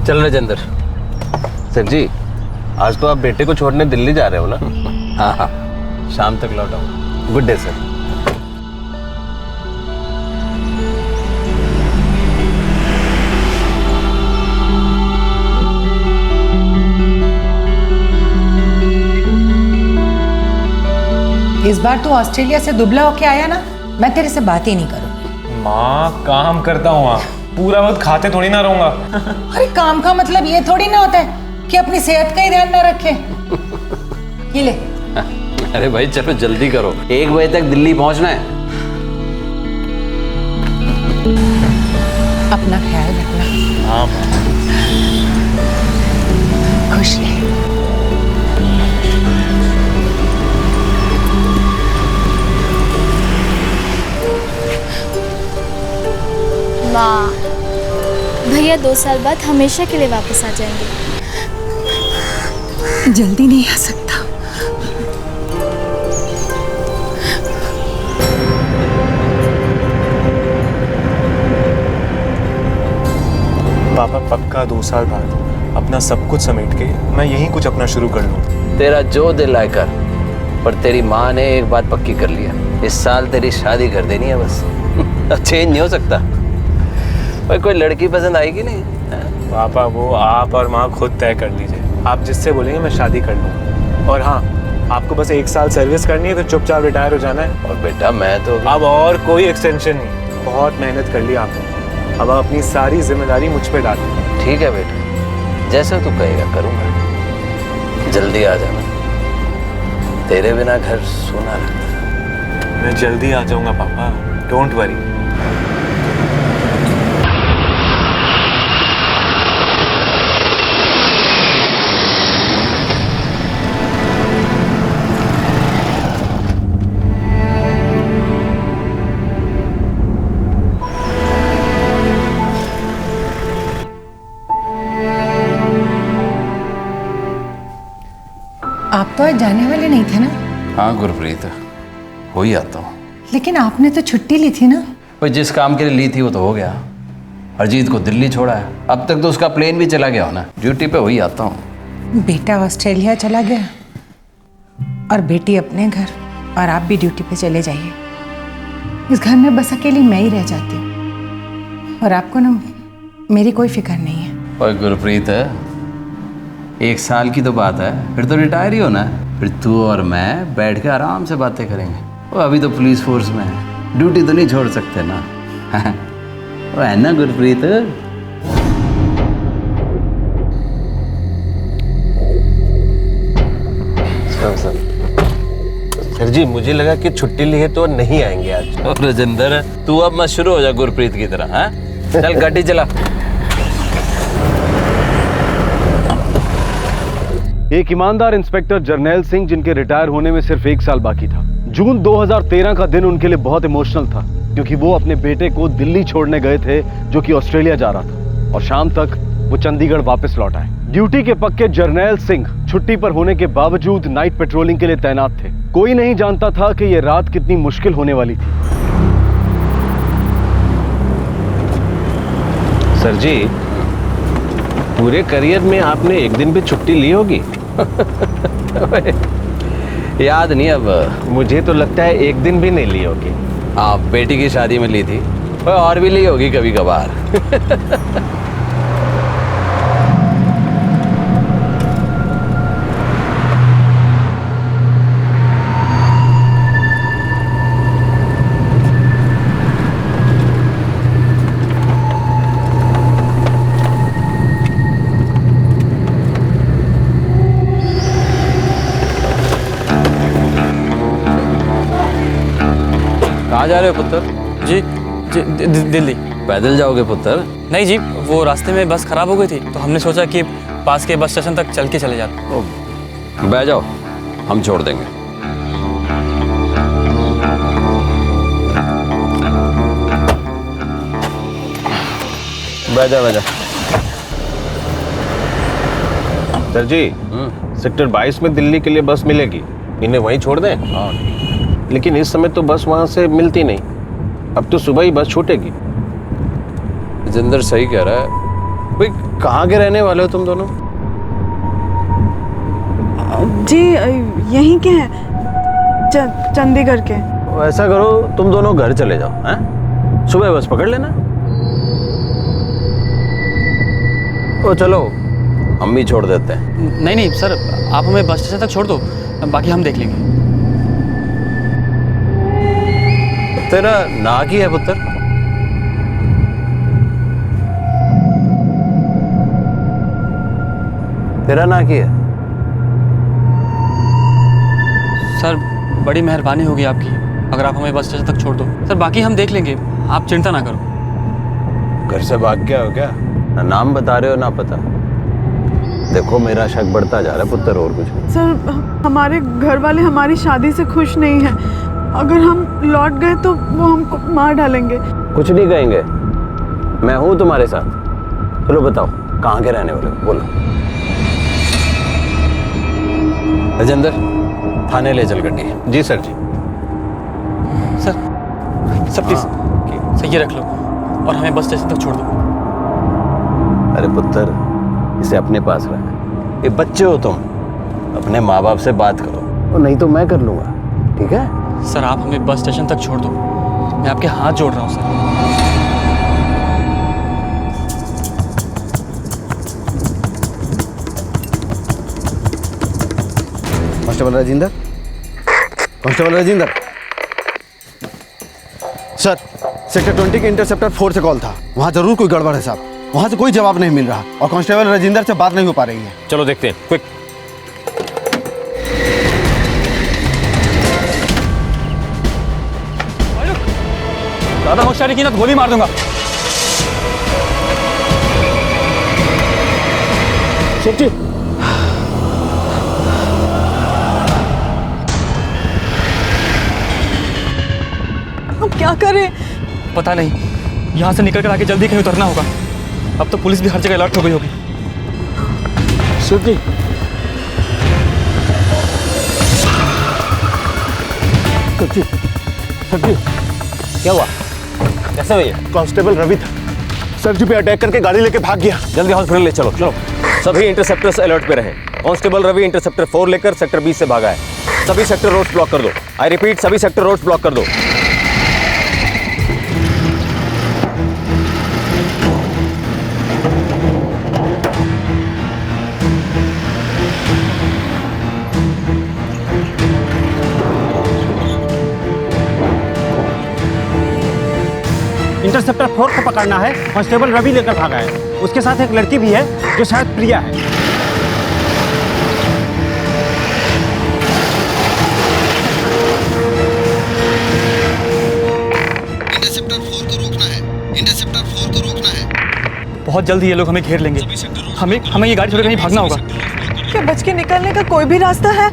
चल राजेंद्र। सर जी, आज तो आप बेटे को छोड़ने दिल्ली जा रहे हो ना? हाँ हाँ, शाम तक लौट आऊँ। Good day sir. इस बार तू ऑस्ट्रेलिया से दुबला होके आया ना, मैं तेरे से बात ही नहीं करूँ। माँ काम करता हूँ, पूरा वक्त खाते थोड़ी ना रहूंगा। अरे काम का मतलब ये थोड़ी ना होता है कि अपनी सेहत का ही ध्यान ना रखे। ये ले। अरे भाई चलो जल्दी करो, 1 बजे तक दिल्ली पहुंचना है। अपना ख्याल रखना। हाँ खुश रहे। माँ, भैया 2 साल बाद हमेशा के लिए वापस आ जाएंगे। जल्दी नहीं आ सकता। पापा पक्का 2 साल बाद अपना सब कुछ समेट के मैं यहीं कुछ अपना शुरू कर लूँ। तेरा जो दिल आए कर, पर तेरी माँ ने एक बात पक्की कर लिया, इस साल तेरी शादी कर देनी है बस। चेंज नहीं हो सकता। भाई कोई लड़की पसंद आएगी नहीं? पापा वो आप और माँ खुद तय कर लीजिए, आप जिससे बोलेंगे मैं शादी कर लूँगा। और हाँ, आपको बस 1 साल सर्विस करनी है तो चुपचाप रिटायर हो जाना है। और बेटा मैं तो अब और कोई एक्सटेंशन नहीं, बहुत मेहनत कर ली आपने, अब आप अपनी सारी जिम्मेदारी मुझ पे डाल दीजिए। ठीक है बेटा, जैसा तू कहेगा करूँगा। जल्दी आ जाना, तेरे बिना घर सूना लगता है। मैं जल्दी आ जाऊँगा पापा, डोंट वरी। आप तो आज जाने वाले नहीं थे ना? हाँ गुरप्रीत, हो ही आता हूँ। लेकिन आपने तो छुट्टी ली थी ना? भाई जिस काम के लिए ली थी वो तो हो गया। अजीत को दिल्ली छोड़ा है, अब तक तो उसका प्लेन भी चला गया हो ना। ड्यूटी पे वही आता हूँ। बेटा ऑस्ट्रेलिया चला गया और बेटी अपने घर, और आप भी ड्यूटी पे चले जाइए। इस घर में बस अकेली मैं ही रह जाती हूँ, और आपको ना मेरी कोई फिक्र नहीं है। और गुरप्रीत, 1 साल की तो बात है, फिर तो रिटायर ही होना है। फिर तू और मैं बैठ के आराम से बातें करेंगे। वो अभी तो पुलिस फोर्स में है, ड्यूटी तो नहीं छोड़ सकते ना। वो है ना गुरप्रीत? सर जी, मुझे लगा कि छुट्टी ली है तो नहीं आएंगे आज। और राजेंद्र, तू अब मत शुरू हो जा गुरप्रीत की तरह। हाँ चल गाड़ी चला। एक ईमानदार इंस्पेक्टर जर्नैल सिंह, जिनके रिटायर होने में सिर्फ 1 साल बाकी था। जून 2013 का दिन उनके लिए बहुत इमोशनल था, क्योंकि वो अपने बेटे को दिल्ली छोड़ने गए थे, जो कि ऑस्ट्रेलिया जा रहा था, और शाम तक वो चंडीगढ़ वापस लौट आए। ड्यूटी के पक्के जर्नैल सिंह छुट्टी पर होने के बावजूद नाइट पेट्रोलिंग के लिए तैनात थे। कोई नहीं जानता था कि यह रात कितनी मुश्किल होने वाली थी। सर जी, पूरे करियर में आपने एक दिन भी छुट्टी ली होगी? याद नहीं अब। मुझे तो लगता है एक दिन भी नहीं ली होगी। हाँ, बेटी की शादी में ली थी, और भी ली होगी कभी कभार। कहाँ जा रहे हो पुत्र? जी दिल्ली। पैदल जाओगे पुत्र? नहीं जी, वो रास्ते में बस खराब हो गई थी, तो हमने सोचा कि पास के बस स्टेशन तक चल के चले जाते। बैठ जाओ, हम छोड़ देंगे। बैठ जा। सर जी, सेक्टर 22 में दिल्ली के लिए बस मिलेगी, इन्हें वहीं छोड़ दें? हाँ। लेकिन इस समय तो बस वहां से मिलती नहीं, अब तो सुबह ही बस छूटेगी। जिंदर सही कह रहा है, भाई कहाँ के रहने वाले हो तुम दोनों? जी यहीं के हैं, चंडीगढ़ के। ऐसा करो तुम दोनों घर चले जाओ, हैं? सुबह बस पकड़ लेना। ओ चलो, हम भी छोड़ देते हैं। नहीं नहीं सर, आप हमें बस स्टेशन तक छोड़ दो, बाकी हम देख लेंगे। तेरा ना की है पुत्र? तेरा ना की है? सर बड़ी मेहरबानी होगी आपकी अगर आप हमें बस स्टेशन तक छोड़ दो। सर बाकी हम देख लेंगे, आप चिंता ना करो। घर से भाग गया हो क्या? ना नाम बता रहे हो ना पता। देखो मेरा शक बढ़ता जा रहा है पुत्र, और कुछ नहीं। सर हमारे घर वाले हमारी शादी से खुश नहीं हैं। अगर हम लौट गए तो वो हमको मार डालेंगे। कुछ नहीं कहेंगे, मैं हूं तुम्हारे साथ। चलो बताओ कहाँ के रहने वाले हो, बोलो। राजेंद्र, थाने ले चल गड्डी। जी सर जी। सर प्लीज सर ये रख लो और हमें बस स्टेशन तक छोड़ दो। अरे पुत्र, इसे अपने पास रख। ये बच्चे हो तुम, अपने माँ बाप से बात करो, और नहीं तो मैं कर लूंगा, ठीक है? सर आप हमें बस स्टेशन तक छोड़ दो, मैं आपके हाथ जोड़ रहा हूँ sir. Constable Rajendra, constable Rajendra. Sir sector 20 के इंटरसेप्टर 4 से कॉल था। वहाँ जरूर कोई गड़बड़ है साहब, वहाँ से कोई जवाब नहीं मिल रहा और कांस्टेबल राजेंद्र से बात नहीं हो पा रही है। चलो देखते हैं, क्विक। ज़्यादा होशियारी की ना तो गोली मार दूंगा। सेफ्टी। हम क्या करें? पता नहीं, यहाँ से निकल कर आगे जल्दी कहीं उतरना होगा। अब तो पुलिस भी हर जगह अलर्ट हो गई होगी। सेफ्टी। सेफ्टी। क्या हुआ? कैसे हुई? कांस्टेबल रवि था सर जी पे अटैक करके गाड़ी लेके भाग गया। जल्दी हॉस्पिटल ले चलो। चलो सभी इंटरसेप्टर्स अलर्ट पे रहें। कांस्टेबल रवि इंटरसेप्टर 4 लेकर सेक्टर 20 से भागा है। सभी सेक्टर रोड्स ब्लॉक कर दो। आई रिपीट, सभी सेक्टर रोड्स ब्लॉक कर दो। इंटरसेप्टर 4 को पकड़ना है। कांस्टेबल रवि लेकर भागा है, उसके साथ एक लड़की भी है जो शायद प्रिया है। इंटरसेप्टर 4 को रोकना है, इंटरसेप्टर 4 को रोकना है। बहुत जल्दी ये लोग हमें घेर लेंगे। हमें ये गाड़ी छोड़ कहीं भागना होगा। क्या बच के निकलने का कोई भी रास्ता है?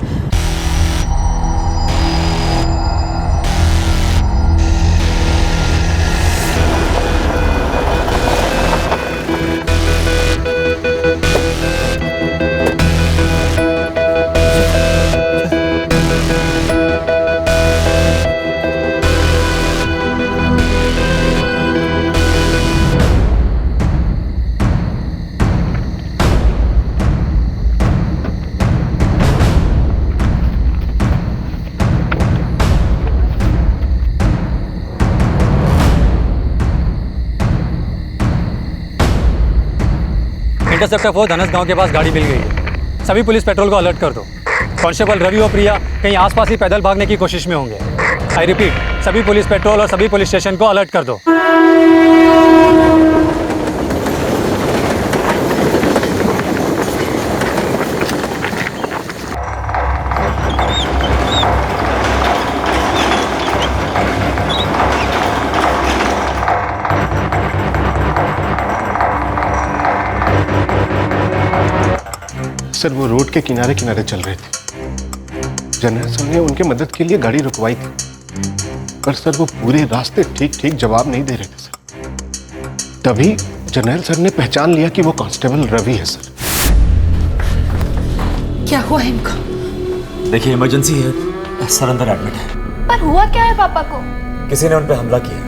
इंटरसेप्टर 4 धनस गांव के पास गाड़ी मिल गई है। सभी पुलिस पेट्रोल को अलर्ट कर दो। कांस्टेबल रवि और प्रिया कहीं आसपास ही पैदल भागने की कोशिश में होंगे। आई रिपीट, सभी पुलिस पेट्रोल और सभी पुलिस स्टेशन को अलर्ट कर दो। सर वो रोड के किनारे किनारे चल रहे थे। जनरल सर ने उनके मदद के लिए गाड़ी रुकवाई थी, पर सर वो पूरे रास्ते ठीक ठीक जवाब नहीं दे रहे थे सर। तभी जनरल सर ने पहचान लिया कि वो कांस्टेबल रवि है सर। क्या हुआ इनको? देखिए इमरजेंसी है, सर अंदर एडमिट है। पर हुआ क्या है पापा को? किसी ने उन पे हमला किया।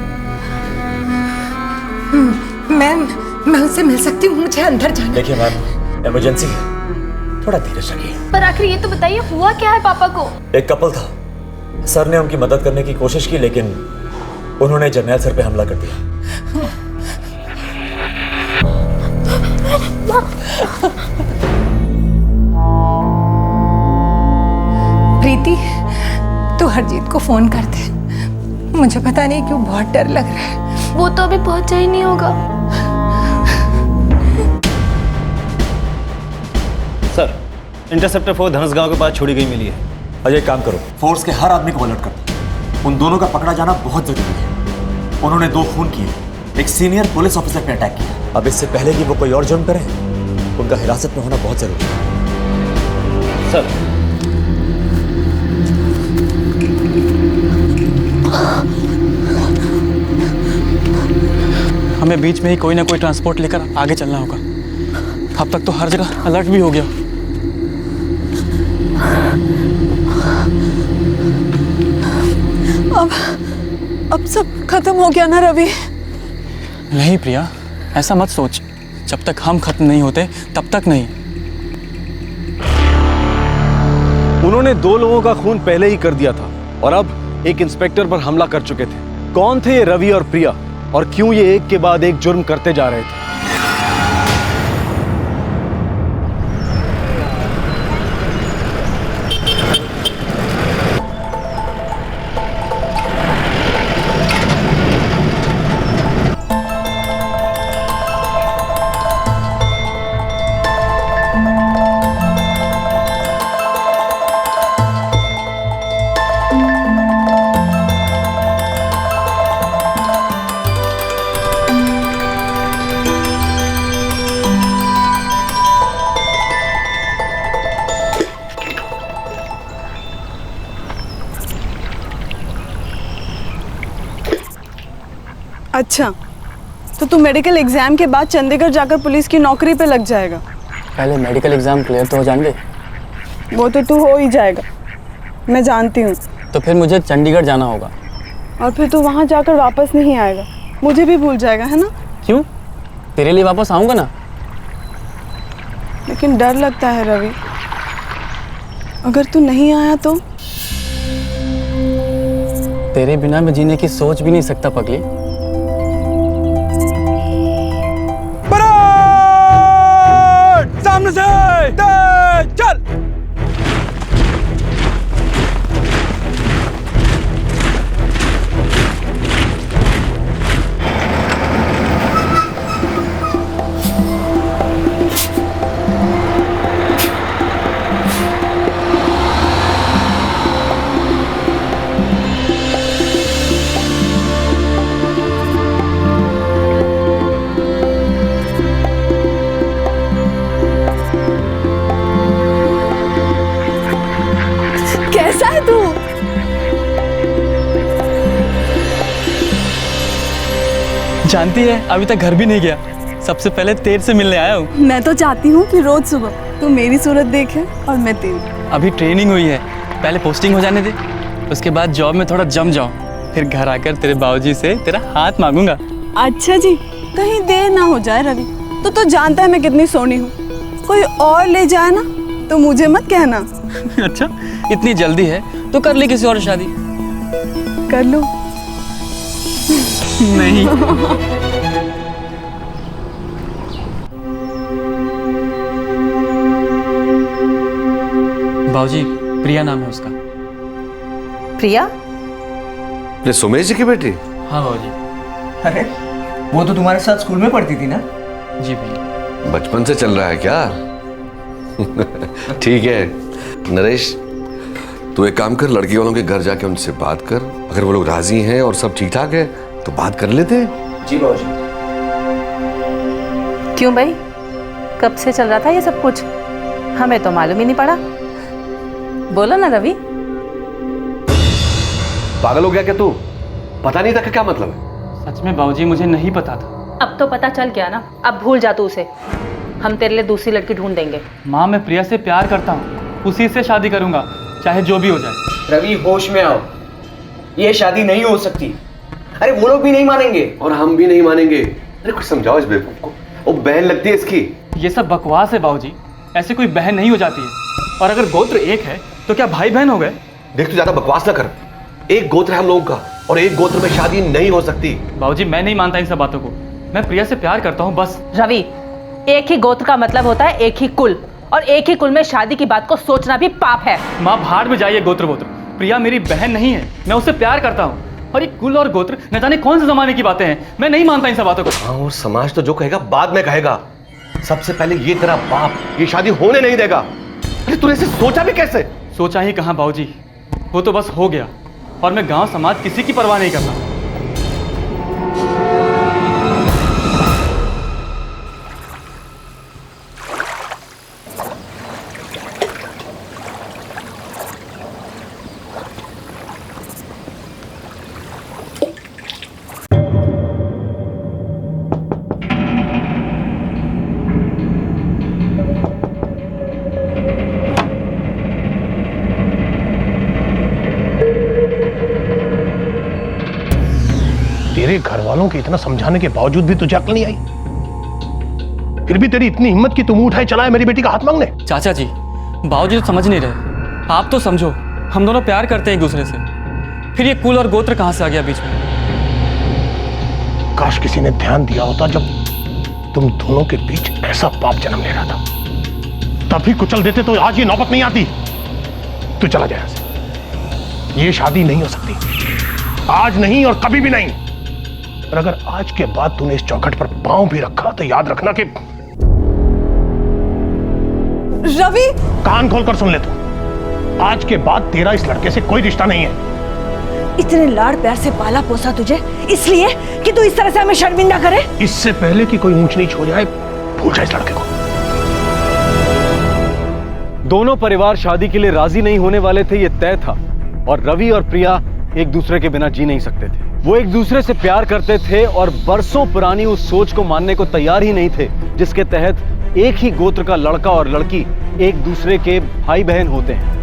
मैं उससे मिल सकती हूँ? मुझे अंदर जाना। देखिए मैम, इमरजेंसी है, थोड़ा धीरज रखिए। पर आखिर ये तो बताइए हुआ क्या है पापा को? एक कपल था, सर ने उनकी मदद करने की कोशिश की लेकिन उन्होंने जर्नैल सर पे हमला कर दिया। प्रीति, तू हरजीत को फोन कर दे। मुझे पता नहीं क्यों बहुत डर लग रहा है। वो तो अभी पहुंचा ही नहीं होगा। सर, इंटरसेप्टर 4 धनसगांव के पास छोड़ी गई मिली है। अजय एक काम करो, फोर्स के हर आदमी को अलर्ट कर दो। उन दोनों का पकड़ा जाना बहुत जरूरी है। उन्होंने 2 खून किए, एक सीनियर पुलिस ऑफिसर पे अटैक किया। अब इससे पहले कि वो कोई और जुर्म करें, उनका हिरासत में होना बहुत जरूरी है। सर, हमें बीच में ही कोई ना कोई ट्रांसपोर्ट लेकर आगे चलना होगा। अब तक तो हर जगह अलर्ट भी हो गया। अब सब खत्म हो गया ना रवि? नहीं प्रिया, ऐसा मत सोच। जब तक हम खत्म नहीं होते तब तक नहीं। उन्होंने 2 लोगों का खून पहले ही कर दिया था और अब एक इंस्पेक्टर पर हमला कर चुके थे। कौन थे ये रवि और प्रिया और क्यों ये एक के बाद एक जुर्म करते जा रहे थे? अच्छा, तो तू मेडिकल एग्जाम के बाद चंडीगढ़ जाकर पुलिस की नौकरी पे लग जाएगा? पहले मेडिकल एग्जाम क्लियर तो हो जाएंगे। वो तो तू हो ही जाएगा, मैं जानती हूँ। तो फिर मुझे चंडीगढ़ जाना होगा। और फिर तू वहाँ जाकर वापस नहीं आएगा, मुझे भी भूल जाएगा, है ना? क्यों? तेरे लिए वापस आऊंगा ना। लेकिन डर लगता है रवि, अगर तू नहीं आया तो? तेरे बिना मैं जीने की सोच भी नहीं सकता पगली। सामने से चल। जानती है अभी तक घर भी नहीं गया, सबसे पहले तेरे से मिलने आया हूँ। मैं तो चाहती हूँ कि रोज सुबह तू मेरी सूरत देखे और मैं तेरी। अभी ट्रेनिंग हुई है, पहले पोस्टिंग हो जाने दे, उसके बाद जॉब में थोड़ा जम जाऊँ, फिर घर आकर तेरे बाबूजी से तेरा हाथ मांगूंगा। अच्छा जी, कहीं देर ना हो जाए रवि, तो जानता है मैं कितनी सोनी हूँ, कोई और ले जाए ना तो मुझे मत कहना। अच्छा, इतनी जल्दी है तो कर ले किसी और शादी। कर लो। नहीं। बाबूजी, प्रिया नाम है उसका। प्रिया? ये सुमेश जी की बेटी? हाँ बाबूजी। अरे वो तो तुम्हारे साथ स्कूल में पढ़ती थी ना? जी भैया। बचपन से चल रहा है क्या? ठीक है नरेश, तू एक काम कर, लड़की वालों के घर जाके उनसे बात कर, अगर वो लोग राजी हैं और सब ठीक ठाक है तो बात कर लेते हैं। जी बाबूजी। क्यों भाई, कब से चल रहा था ये सब कुछ? हमें तो मालूम ही नहीं पड़ा। बोलो ना रवि। पागल हो गया क्या तू? पता नहीं था कि क्या मतलब है? सच में बाबूजी मुझे नहीं पता था। अब तो पता चल गया ना, अब भूल जा तू उसे। हम तेरे लिए दूसरी लड़की ढूंढ देंगे। माँ, मैं प्रिया से प्यार करता हूँ, उसी से शादी करूंगा, चाहे जो भी हो जाए। रवि होश में आओ, ये शादी नहीं हो सकती। अरे वो लोग भी नहीं मानेंगे और हम भी नहीं मानेंगे। अरे कुछ समझाओ इस बेवकूफ को। वो बहन लगती है इसकी। ये सब बकवास है बाबूजी, ऐसे कोई बहन नहीं हो जाती है। और अगर गोत्र एक है तो क्या भाई बहन हो गए? देख तू ज्यादा बकवास ना कर, एक गोत्र है हम लोगों का और एक गोत्र में शादी नहीं हो सकती। बाबूजी मैं नहीं मानता इन सब बातों को, मैं प्रिया से प्यार करता हूँ बस। रवि, एक ही गोत्र का मतलब होता है एक ही कुल, और एक ही कुल में शादी की बात को सोचना भी पाप है। माँ भाड़ में जाइए गोत्र वोत्र, प्रिया मेरी बहन नहीं है, मैं उससे प्यार करता हूँ। और ये कुल और गोत्र न जाने कौन से जमाने की बातें हैं, मैं नहीं मानता इन सब बातों को। हाँ, और समाज तो जो कहेगा बाद में कहेगा, सबसे पहले ये तेरा बाप ये शादी होने नहीं देगा। अरे तूने इसे सोचा भी कैसे? सोचा ही कहाँ बाबूजी, वो तो बस हो गया और मैं गांव समाज किसी की परवाह नहीं करता। तेरे घर वालों के इतना समझाने के बावजूद भी तुझे अक्ल नहीं आई? फिर भी तेरी इतनी हिम्मत कि तुम उठाए चलाए मेरी बेटी का हाथ मांगने? चाचा जी, बाबूजी तो समझ नहीं रहे, आप तो समझो, हम दोनों प्यार करते हैं एक दूसरे से, फिर ये कुल और गोत्र कहां से आ गया बीच में? काश किसी ने ध्यान दिया होता जब तुम दोनों के बीच ऐसा पाप जन्म ले रहा था, तभी कुचल देते तो आज ये नौबत नहीं आती। तू चला जाए यहाँ से, ये शादी नहीं हो सकती, आज नहीं और कभी भी नहीं। और अगर आज के बाद तूने इस चौखट पर पांव भी रखा तो याद रखना कि रवि, कान खोलकर सुन ले तू, आज के बाद तेरा इस लड़के से कोई रिश्ता नहीं है। इतने लाड़ प्यार से पाला पोसा तुझे इसलिए कि तू इस तरह से हमें शर्मिंदा करे? इससे पहले कि कोई ऊंच नीच हो जाए, भूल जा इस लड़के को। दोनों परिवार शादी के लिए राजी नहीं होने वाले थे, ये तय था। और रवि और प्रिया एक दूसरे के बिना जी नहीं सकते थे। वो एक दूसरे से प्यार करते थे और बरसों पुरानी उस सोच को मानने को तैयार ही नहीं थे जिसके तहत एक ही गोत्र का लड़का और लड़की एक दूसरे के भाई बहन होते हैं।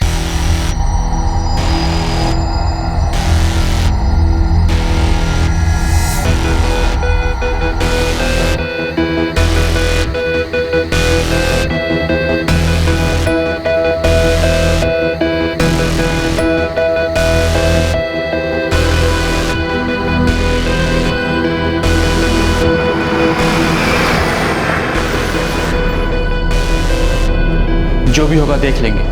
जो भी होगा देख लेंगे।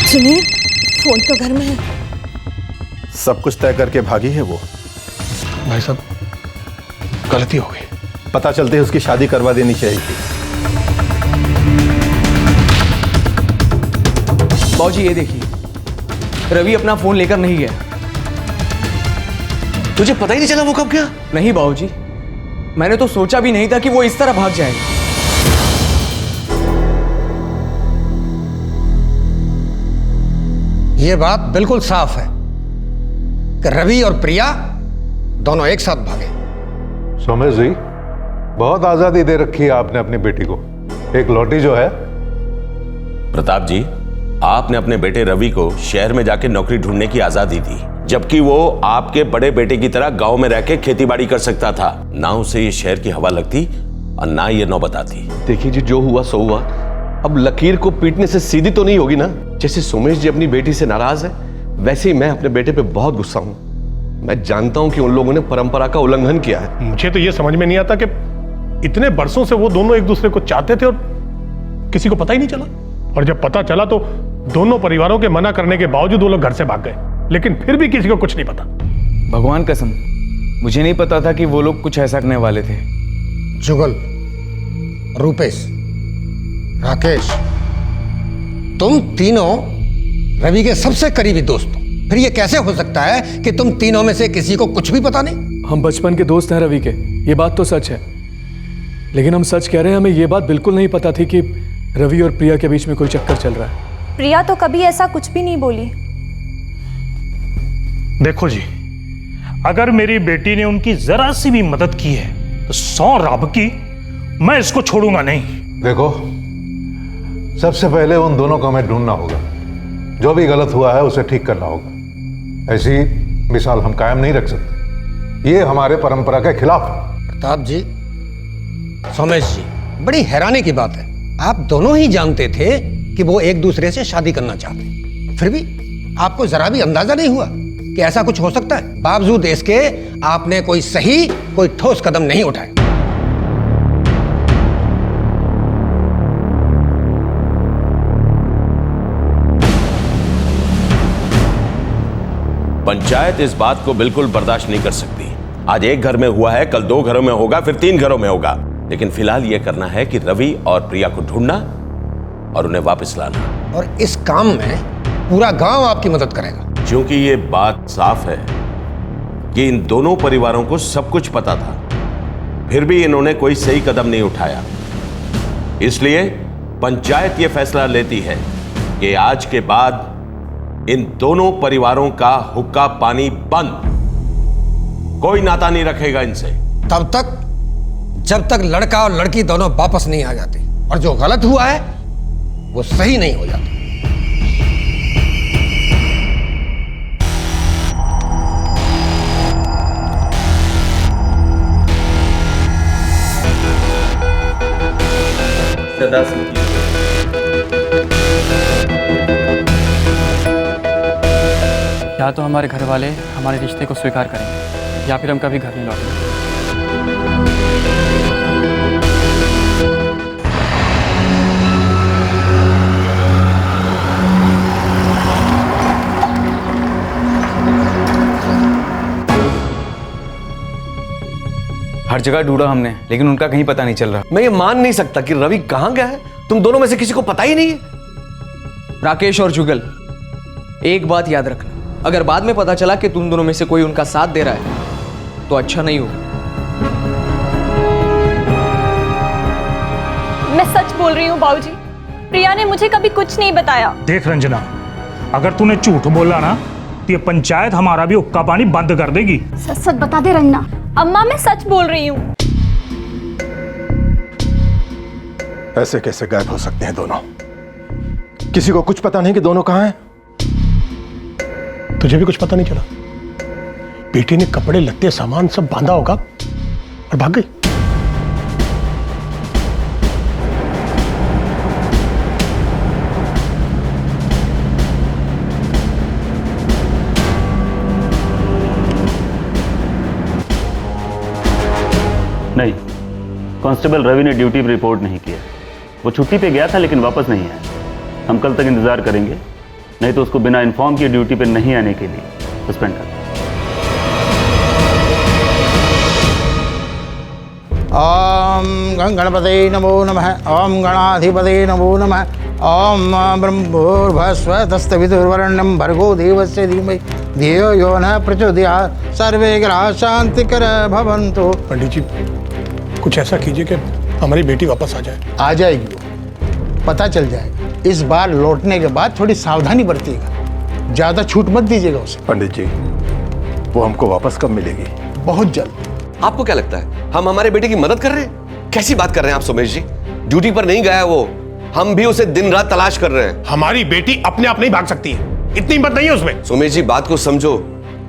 सुनिए, फोन तो घर में है। सब कुछ तय करके भागी है वो। भाई साहब, गलती हो गई। पता चलते ही उसकी शादी करवा देनी चाहिए थी। बाबूजी ये देखिए, रवि अपना फोन लेकर नहीं गया। तुझे पता ही नहीं चला वो कब गया? नहीं बाबूजी, मैंने तो सोचा भी नहीं था कि वो इस तरह भाग जाएगा। ये बात बिल्कुल साफ है कि रवि और प्रिया दोनों एक साथ भागे। सोमेश जी, बहुत आजादी दे रखी है आपने अपनी बेटी को। एक लौटी जो है। प्रताप जी, आपने अपने बेटे रवि को शहर में जाके नौकरी ढूंढने की आजादी दी, जबकि वो आपके बड़े बेटे की तरह गांव में रह के खेती बाड़ी कर सकता था। ना उसे ये शहर की हवा लगती और ना ये नौबत आती। देखिए जी, जो हुआ सो हुआ। अब लकीर को पीटने से सीधी तो नहीं होगी ना। जैसे सोमेश जी अपनी बेटी से नाराज है, वैसे ही मैं अपने बेटे पे बहुत गुस्सा हूं। मैं जानता हूं कि उन लोगों ने परंपरा का उल्लंघन किया है। मुझे तो ये समझ में नहीं आता कि इतने बरसों से वो दोनों एक दूसरे को चाहते थे और किसी को पता ही नहीं चला। और जब पता चला तो दोनों परिवारों के मना करने के बावजूद वो लोग घर से भाग गए, लेकिन फिर भी किसी को कुछ नहीं पता। भगवान कसम, मुझे नहीं पता था कि वो लोग कुछ ऐसा करने वाले थे। जुगल, रूपेश, राकेश, तुम तीनों रवि के सबसे करीबी दोस्त हो। फिर ये कैसे हो सकता है कि तुम तीनों में से किसी को कुछ भी पता नहीं? हम बचपन के दोस्त हैं रवि के, ये बात तो सच है। लेकिन हम सच कह रहे हैं, हमें ये बात बिल्कुल नहीं पता थी कि रवि और प्रिया के बीच में कोई चक्कर चल रहा है। प्रिया तो कभी ऐसा कुछ भी नहीं बोली। देखो जी, अगर मेरी बेटी ने उनकी जरा सी भी मदद की है तो 100 रब की मैं इसको छोड़ूंगा नहीं। देखो, सबसे पहले उन दोनों को हमें ढूंढना होगा। जो भी गलत हुआ है उसे ठीक करना होगा। ऐसी मिसाल हम कायम नहीं रख सकते, ये हमारे परंपरा के खिलाफ है। प्रताप जी, सोमेश जी, बड़ी हैरानी की बात है, आप दोनों ही जानते थे कि वो एक दूसरे से शादी करना चाहते, फिर भी आपको जरा भी अंदाजा नहीं हुआ कि ऐसा कुछ हो सकता है। बावजूद इसके आपने कोई सही, कोई ठोस कदम नहीं उठाए। पंचायत इस बात को बिल्कुल बर्दाश्त नहीं कर सकती। आज एक घर में हुआ है, कल 2 घरों में होगा, फिर 3 घरों में होगा। लेकिन फिलहाल यह करना है कि रवि और प्रिया को ढूंढना और उन्हें वापस लाना। और इस काम में पूरा गांव आपकी मदद करेगा। क्योंकि ये बात साफ है कि इन दोनों परिवारों को सब कुछ पता था, फिर भी इन्होंने कोई सही कदम नहीं उठाया। इसलिए पंचायत ये फैसला लेती है कि आज के बाद इन दोनों परिवारों का हुक्का पानी बंद, कोई नाता नहीं रखेगा इनसे तब तक जब तक लड़का और लड़की दोनों वापस नहीं आ जाते, और जो गलत हुआ है वो सही नहीं हो जाता। सदा या तो हमारे घर वाले हमारे रिश्ते को स्वीकार करेंगे या फिर हम कभी घर नहीं लौटेंगे। हर जगह ढूंढा हमने, लेकिन उनका कहीं पता नहीं चल रहा। मैं ये मान नहीं सकता कि रवि कहां गया है। तुम दोनों में से किसी को पता ही नहीं है। राकेश और जुगल, एक बात याद रखना, अगर बाद में पता चला कि तुम दोनों में से कोई उनका साथ दे रहा है तो अच्छा नहीं होगा। मैं सच बोल रही हूँ बाबूजी, प्रिया ने मुझे कभी कुछ नहीं बताया। देख रंजना, अगर तूने झूठ बोला ना तो ये पंचायत हमारा भी हुक्का पानी बंद कर देगी। सच सच बता दे रंजना। अम्मा मैं सच बोल रही हूँ। ऐसे कैसे गायब हो सकते हैं दोनों? किसी को कुछ पता नहीं कि दोनों कहां हैं? तुझे भी कुछ पता नहीं चला? बेटी ने कपड़े लत्ते सामान सब बांधा होगा और भाग गई। नहीं, कांस्टेबल रवि ने ड्यूटी पर रिपोर्ट नहीं किया। वो छुट्टी पे गया था लेकिन वापस नहीं आया। हम कल तक इंतजार करेंगे, नहीं तो उसको बिना इन्फॉर्म किए ड्यूटी पे नहीं आने के लिए सस्पेंड कर। ओम गणपते नमो नमः। ओम गणाधिपते नमो नमः। ओम ब्रह्मोर्भस्वतस्तवितुर्वरेण्यं भर्गो देवस्य धीमहि धियो यो न प्रचोदयात्। सर्वे ग्रहाः शान्तिकर भवन्तु। पंडित जी, कुछ ऐसा कीजिए कि हमारी बेटी वापस आ जाए। आ जाएगी वो, पता चल जाएगा। इस बार लौटने के बाद थोड़ी सावधानी बरतिएगा, ज्यादा छूट मत दीजिएगा उसे। पंडित जी, वो हमको वापस कब मिलेगी? बहुत जल्द। आपको क्या लगता है हम हमारे बेटे की मदद कर रहे हैं? कैसी बात कर रहे हैं आप सोमेश जी? ड्यूटी पर नहीं गया है वो, हम भी उसे दिन रात तलाश कर रहे हैं। हमारी बेटी अपने आप नहीं भाग सकती है, इतनी हिम्मत नहीं है उसमें। सोमेश जी, बात को समझो।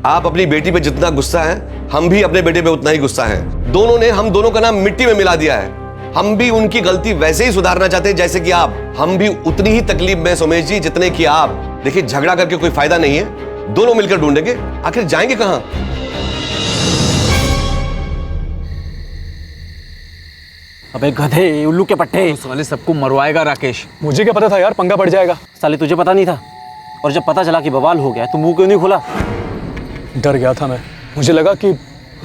आप अपनी बेटी पे जितना गुस्सा है, हम भी अपने बेटे पे उतना ही गुस्सा है। दोनों ने हम दोनों का नाम मिट्टी में मिला दिया है। हम भी उनकी गलती वैसे ही सुधारना चाहते हैं जैसे कि आप। हम भी उतनी ही तकलीफ में सोमेश जी जितने की आप। देखिए, झगड़ा करके कोई फायदा नहीं है, दोनों मिलकर ढूंढेंगे। आखिर जाएंगे कहां? अबे गधे, उल्लू के पट्टे, साले सबको मरवाएगा राकेश। मुझे क्या पता था यार, पंगा पड़ जाएगा। साले तुझे पता नहीं था? और जब पता चला कि बवाल हो गया तो मुंह क्यों नहीं खोला? डर गया था मैं। मुझे लगा कि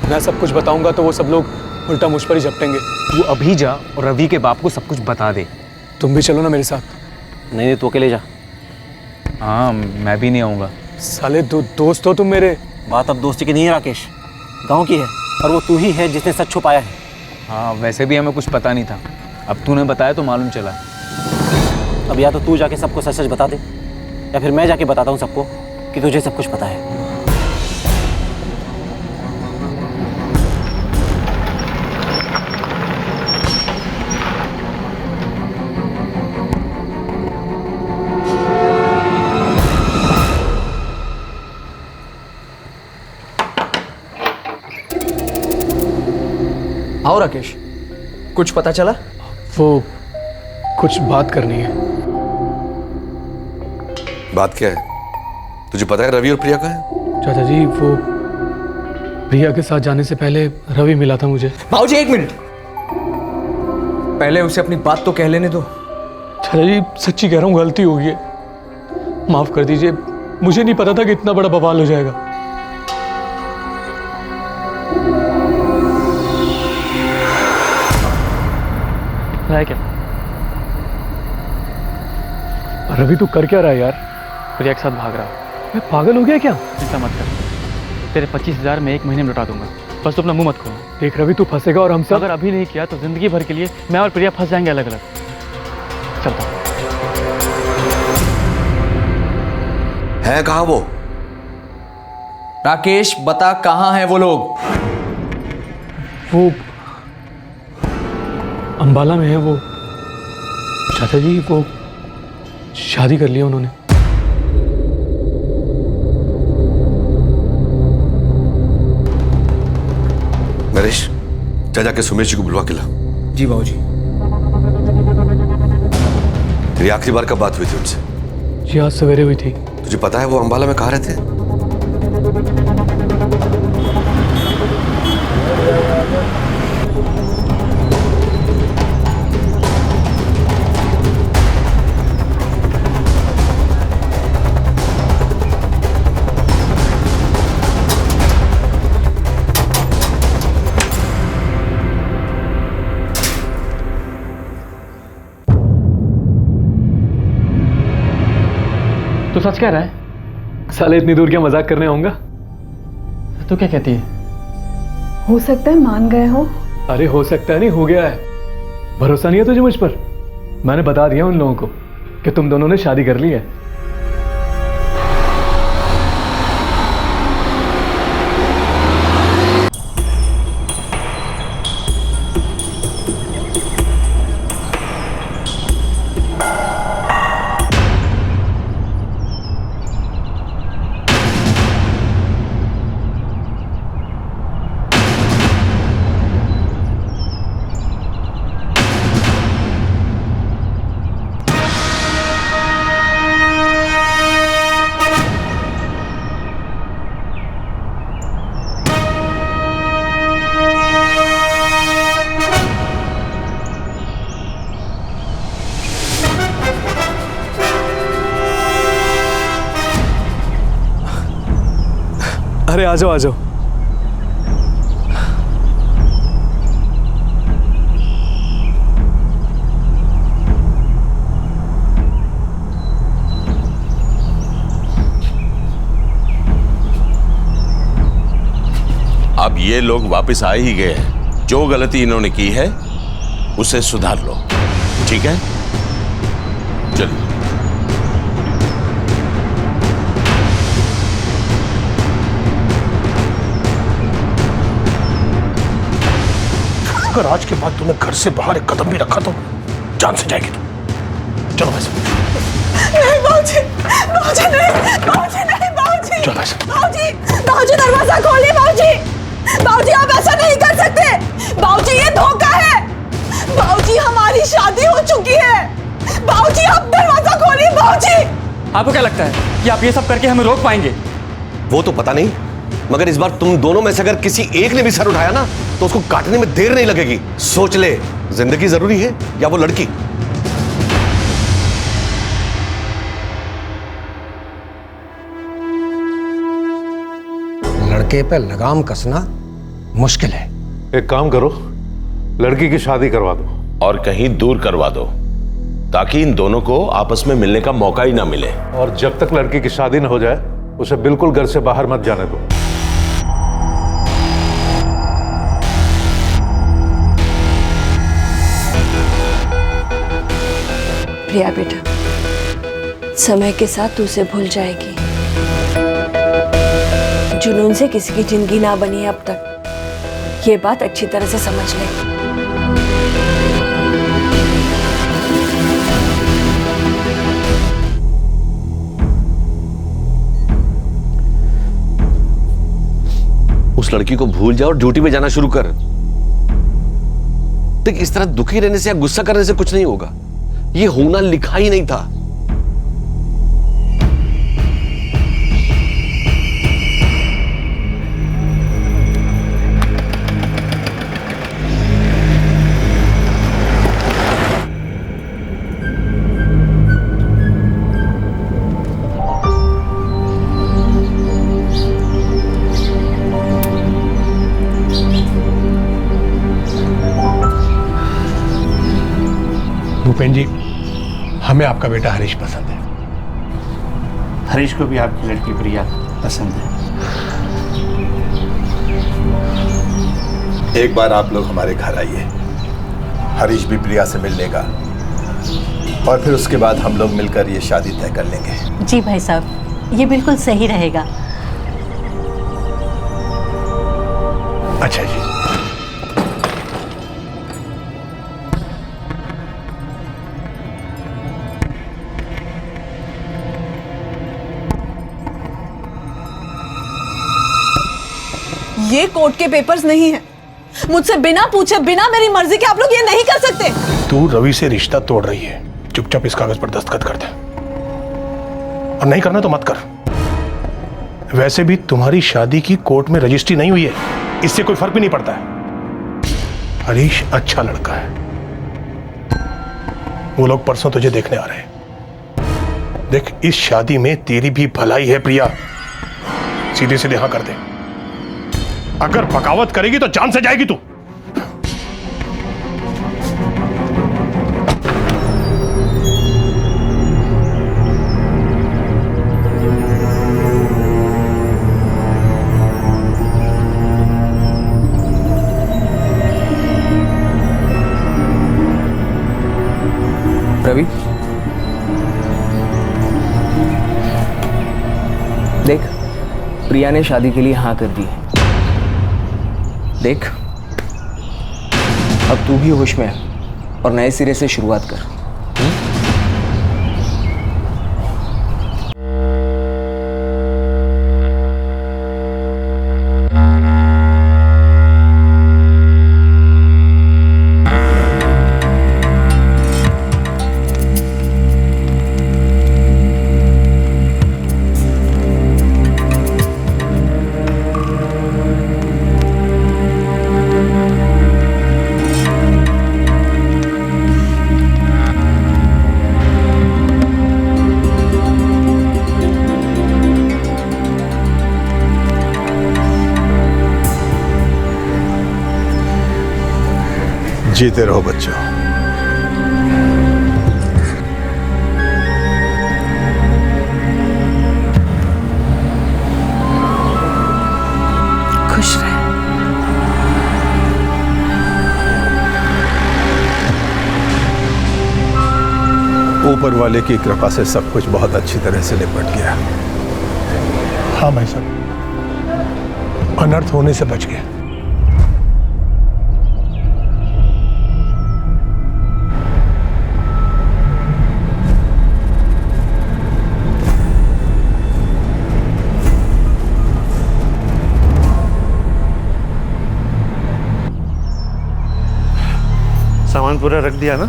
मैं सब कुछ बताऊंगा तो वो सब लोग उल्टा मुझ पर ही झपटेंगे। तू अभी जा और रवि के बाप को सब कुछ बता दे। तुम भी चलो ना मेरे साथ। नहीं, तू अकेले जा। हाँ, मैं भी नहीं आऊँगा। साले दोस्त हो तुम मेरे। बात अब दोस्ती की नहीं है राकेश, गाँव की है, और वो तू ही है जिसने सच छुपाया है। हाँ, वैसे भी हमें कुछ पता नहीं था, अब तूने बताया तो मालूम चला। अब या तो तू जाके सबको सच सच बता दे, या फिर मैं जाके बताता हूँ सबको कि तुझे सब कुछ पता है। आओ राकेश, कुछ पता चला? वो कुछ बात करनी है। बात क्या है? तुझे पता है रवि और प्रिया का है? चाचा जी, वो प्रिया के साथ जाने से पहले रवि मिला था मुझे। बाबूजी 1 मिनट, पहले उसे अपनी बात तो कह लेने दो। चाचा जी सच्ची कह रहा हूँ, गलती हो गई है, माफ कर दीजिए। मुझे नहीं पता था कि इतना बड़ा बवाल हो जाएगा। है क्या? रवि तू कर क्या रहा है यार? प्रिया के साथ भाग रहा है। मैं पागल हो गया क्या? चिंता मत कर, तेरे 25,000 मैं 1 महीने में लौटा दूंगा। बस तू अपना मुंह मत खोलना। देख रवि, तू फंसेगा और हम सब अगर अभी नहीं किया तो जिंदगी भर के लिए मैं और प्रिया फंस जाएंगे अलग अलग। चलता है कहाँ वो? राकेश बता, कहाँ हैं वो लोग? वो अंबाला में है। वो चाचा जी, वो शादी कर लिया उन्होंने। नरेश, जा जाके सुमेश जी को बुलवा के ला। जी बाबूजी। तेरी आखिरी बार कब बात हुई थी उनसे? जी आज सवेरे हुई थी। तुझे पता है वो अंबाला में कहाँ रहते हैं? तो सच कह रहा है? साले इतनी दूर क्या मजाक करने आऊंगा? तो क्या कहती है? हो सकता है मान गए हो। अरे हो सकता है नहीं, हो गया है। भरोसा नहीं है तुझे मुझ पर? मैंने बता दिया उन लोगों को कि तुम दोनों ने शादी कर ली है। अरे आ जाओ आ जाओ। अब ये लोग वापस आ ही गए हैं। जो गलती इन्होंने की है उसे सुधार लो, ठीक है? चलिए। अगर आज के बाद तूने घर से बाहर एक कदम भी रखा तो जान से जाएगी तू। चलो वैसे। नहीं बाबूजी, बाबूजी नहीं, बाबूजी नहीं, बाबूजी। चलो वैसे। बाबूजी, बाबूजी दरवाजा खोलिए बाबूजी। बाबूजी आप ऐसा नहीं कर सकते। बाबूजी ये धोखा है। बाबूजी हमारी शादी हो चुकी है। बाबूजी आप दरवाजा खोलिए बाबूजी। आपको क्या लगता है कि आप ये सब करके हमें रोक पाएंगे? वो तो पता नहीं, मगर इस बार तुम दोनों में से अगर किसी एक ने भी सर उठाया ना तो उसको काटने में देर नहीं लगेगी। सोच ले, जिंदगी जरूरी है या वो लड़की? लड़के पे लगाम कसना मुश्किल है। एक काम करो, लड़की की शादी करवा दो और कहीं दूर करवा दो ताकि इन दोनों को आपस में मिलने का मौका ही ना मिले। और जब तक लड़की की शादी न हो जाए उसे बिल्कुल घर से बाहर मत जाने दो। प्रिया बेटा, समय के साथ तू उसे भूल जाएगी। जुनून से किसी की जिंदगी ना बनी है अब तक, ये बात अच्छी तरह से समझ ले। उस लड़की को भूल जा और ड्यूटी पे जाना शुरू कर। देख, इस तरह दुखी रहने से या गुस्सा करने से कुछ नहीं होगा। ये होना लिखा ही नहीं था। भूपेन जी, हमें आपका बेटा हरीश पसंद है। हरीश को भी आपकी लड़की प्रिया पसंद है। एक बार आप लोग हमारे घर आइए, हरीश भी प्रिया से मिल लेगा और फिर उसके बाद हम लोग मिलकर ये शादी तय कर लेंगे। जी भाई साहब, ये बिल्कुल सही रहेगा। अच्छा जी। ये कोर्ट के पेपर्स नहीं है। मुझसे बिना पूछे, बिना मेरी मर्जी के आप लोग ये नहीं कर सकते। तू रवि से रिश्ता तोड़ रही है, चुपचाप इस कागज पर दस्तखत कर दे, और नहीं करना तो मत कर। वैसे भी तुम्हारी शादी की कोर्ट में रजिस्ट्री नहीं हुई है, इससे कोई फर्क भी नहीं पड़ता है। हरीश अच्छा लड़का है, वो लोग परसों तुझे देखने आ रहे हैं। देख, इस शादी में तेरी भी भलाई है प्रिया, सीधे सीधे हाँ कर दे। अगर बगावत करेगी तो जान से जाएगी तू। रवि, देख, प्रिया ने शादी के लिए हाँ कर दी है। देख, अब तू भी होश में है और नए सिरे से शुरुआत कर। जीते रहो बच्चों। खुश रहे। ऊपर वाले की कृपा से सब कुछ बहुत अच्छी तरह से निपट गया। हाँ भाई साहब, अनर्थ होने से बच गए। सामान पूरा रख दिया ना?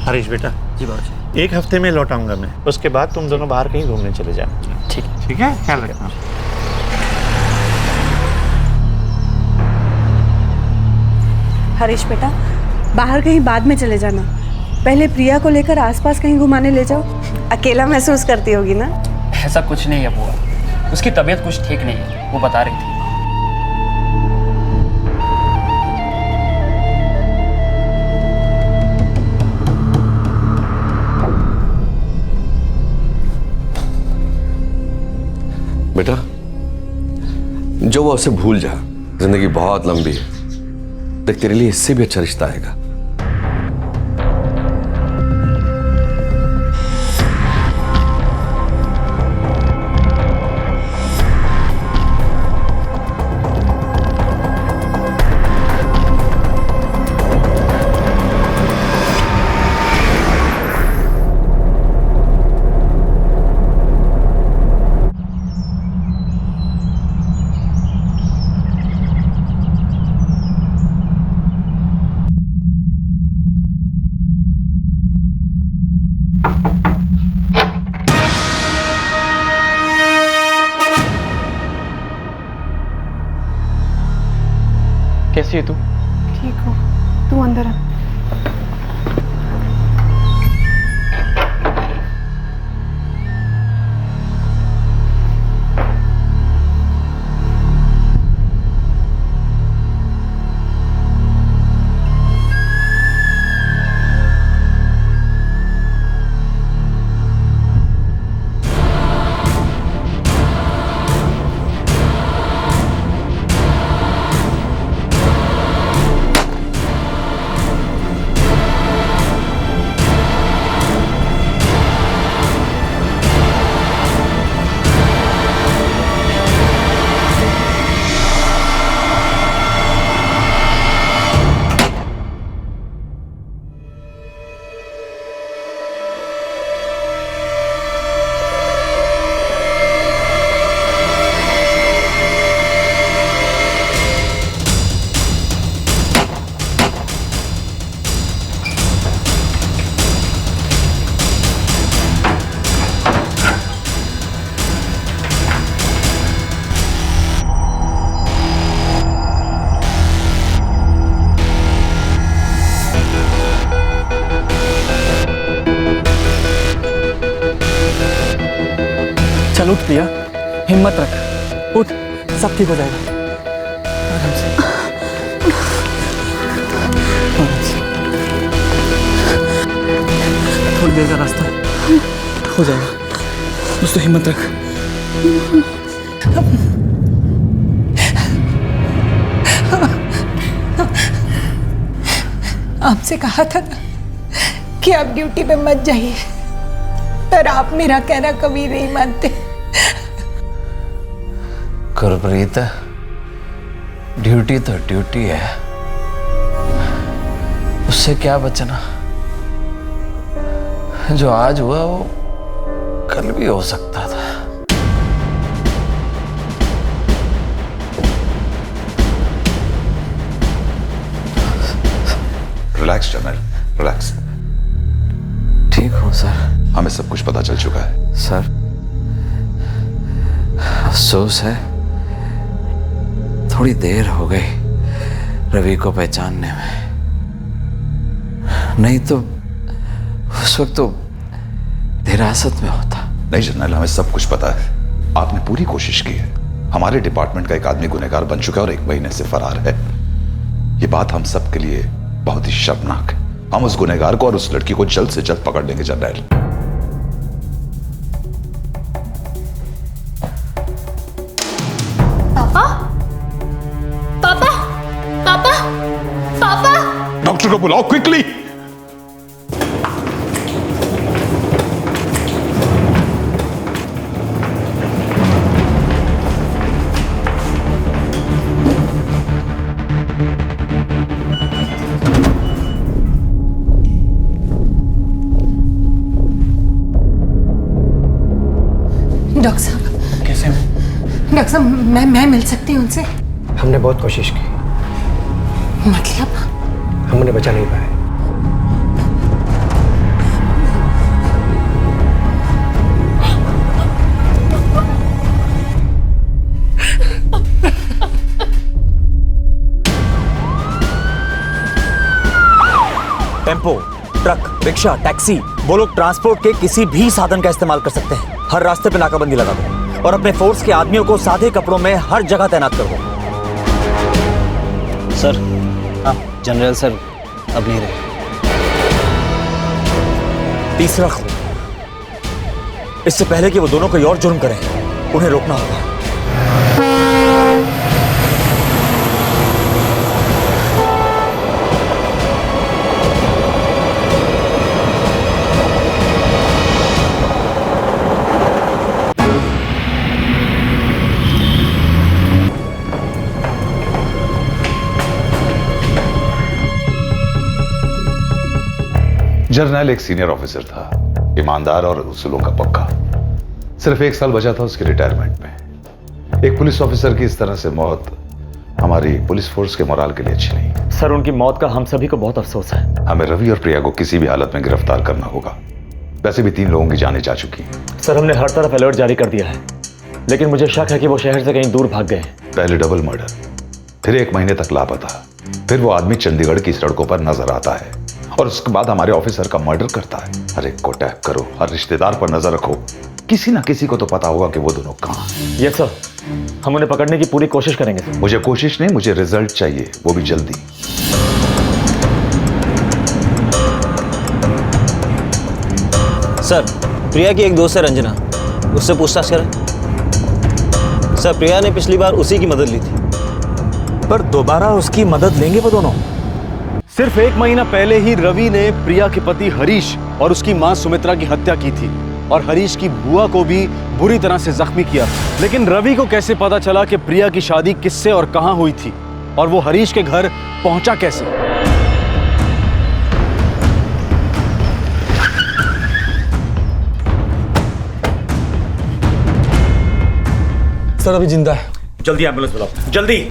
हरीश बेटा। जी बाबूजी। एक हफ्ते में लौट आऊंगा मैं, उसके बाद तुम दोनों बाहर कहीं घूमने चले जाना। ठीक है, ख्याल रखना। हरीश बेटा, बाहर कहीं बाद में चले जाना, पहले प्रिया को लेकर आसपास कहीं घुमाने ले जाओ। अकेला महसूस करती होगी ना? ऐसा कुछ नहीं है बुआ, उसकी तबीयत कुछ ठीक नहीं है, वो बता रही थी। बेटा, जो वो उसे भूल जा, जिंदगी बहुत लंबी है। देख, तेरे लिए इससे भी अच्छा रिश्ता आएगा। कैसी है तू? ठीक हो, तू अंदर आ। चल उठ प्रिया, हिम्मत रख, उठ, सब ठीक हो जाएगा। आराम से, आराम से। थोड़ी देर का रास्ता हो जाएगा, बस तो हिम्मत रख। आपसे कहा था ना कि आप ड्यूटी पे मत जाइए, पर आप मेरा कहना कभी नहीं मानते। गुरप्रीत, ड्यूटी तो ड्यूटी है, उससे क्या बचना। जो आज हुआ वो कल भी हो सकता था। Relax general, relax. ठीक हूँ सर। हमें सब कुछ पता चल चुका है सर। अफसोस है थोड़ी देर हो गई रवि को पहचानने में, नहीं तो उस वक्त तो हिरासत में होता। नहीं जनरल, हमें सब कुछ पता है। आपने पूरी कोशिश की है। हमारे डिपार्टमेंट का एक आदमी गुनहगार बन चुका है और 1 महीने से फरार है। ये बात हम सब के लिए बहुत ही शर्मनाक है। हम उस गुनहगार को और उस लड़की को जल्द से जल्द पकड़ लेंगे जनरल। पापा, पापा, पापा, पापा। डॉक्टर को बुलाओ क्विकली। डॉक्टर साहब। कैसे हो? डॉक्टर साहब, मैं मिल सकती हूँ उनसे? हमने बहुत कोशिश की, मतलब? हम उन्हें बचा नहीं पाए। टेम्पो, ट्रक, रिक्शा, टैक्सी, वो लोग ट्रांसपोर्ट के किसी भी साधन का इस्तेमाल कर सकते हैं। हर रास्ते पे नाकाबंदी लगा दो और अपने फोर्स के आदमियों को सादे कपड़ों में हर जगह तैनात कर दो। सर, हाँ, जनरल सर अब नहीं रहे। तीसरा खून, इससे पहले कि वो दोनों कोई और जुर्म करें, उन्हें रोकना होगा। जर्नल एक सीनियर ऑफिसर था, ईमानदार और उसूलों का पक्का। सिर्फ 1 साल बचा था उसके रिटायरमेंट में। एक पुलिस ऑफिसर की इस तरह से मौत हमारी पुलिस फोर्स के मोराल के लिए अच्छी नहीं। सर, उनकी मौत का हम सभी को बहुत अफसोस है। हमें रवि और प्रिया को किसी भी हालत में गिरफ्तार करना होगा। वैसे भी 3 लोगों की जानें जा चुकी हैं। सर, हमने हर तरफ अलर्ट जारी कर दिया है, लेकिन मुझे शक है कि वो शहर से कहीं दूर भाग गए हैं। पहले डबल मर्डर, फिर 1 महीने तक लापता। फिर वो आदमी चंडीगढ़ की सड़कों पर नजर आता है और उसके बाद हमारे ऑफिसर का मर्डर करता है। हर एक को टैप करो, हर रिश्तेदार पर नजर रखो, किसी ना किसी को तो पता होगा कि वो दोनों कहां हैं। यस सर, हम उन्हें पकड़ने की पूरी कोशिश करेंगे सर। मुझे कोशिश नहीं, मुझे रिजल्ट चाहिए, वो भी जल्दी। सर, प्रिया की एक दोस्त है रंजना, उससे पूछताछ करें। सर, प्रिया ने पिछली बार उसी की मदद ली थी। पर दोबारा उसकी मदद लेंगे वो दोनों? सिर्फ 1 महीना पहले ही रवि ने प्रिया के पति हरीश और उसकी मां सुमित्रा की हत्या की थी और हरीश की बुआ को भी बुरी तरह से जख्मी किया। लेकिन रवि को कैसे पता चला कि प्रिया की शादी किससे और कहां हुई थी और वो हरीश के घर पहुंचा कैसे? सर अभी जिंदा है। जल्दी एम्बुलेंस बुलाओ, जल्दी।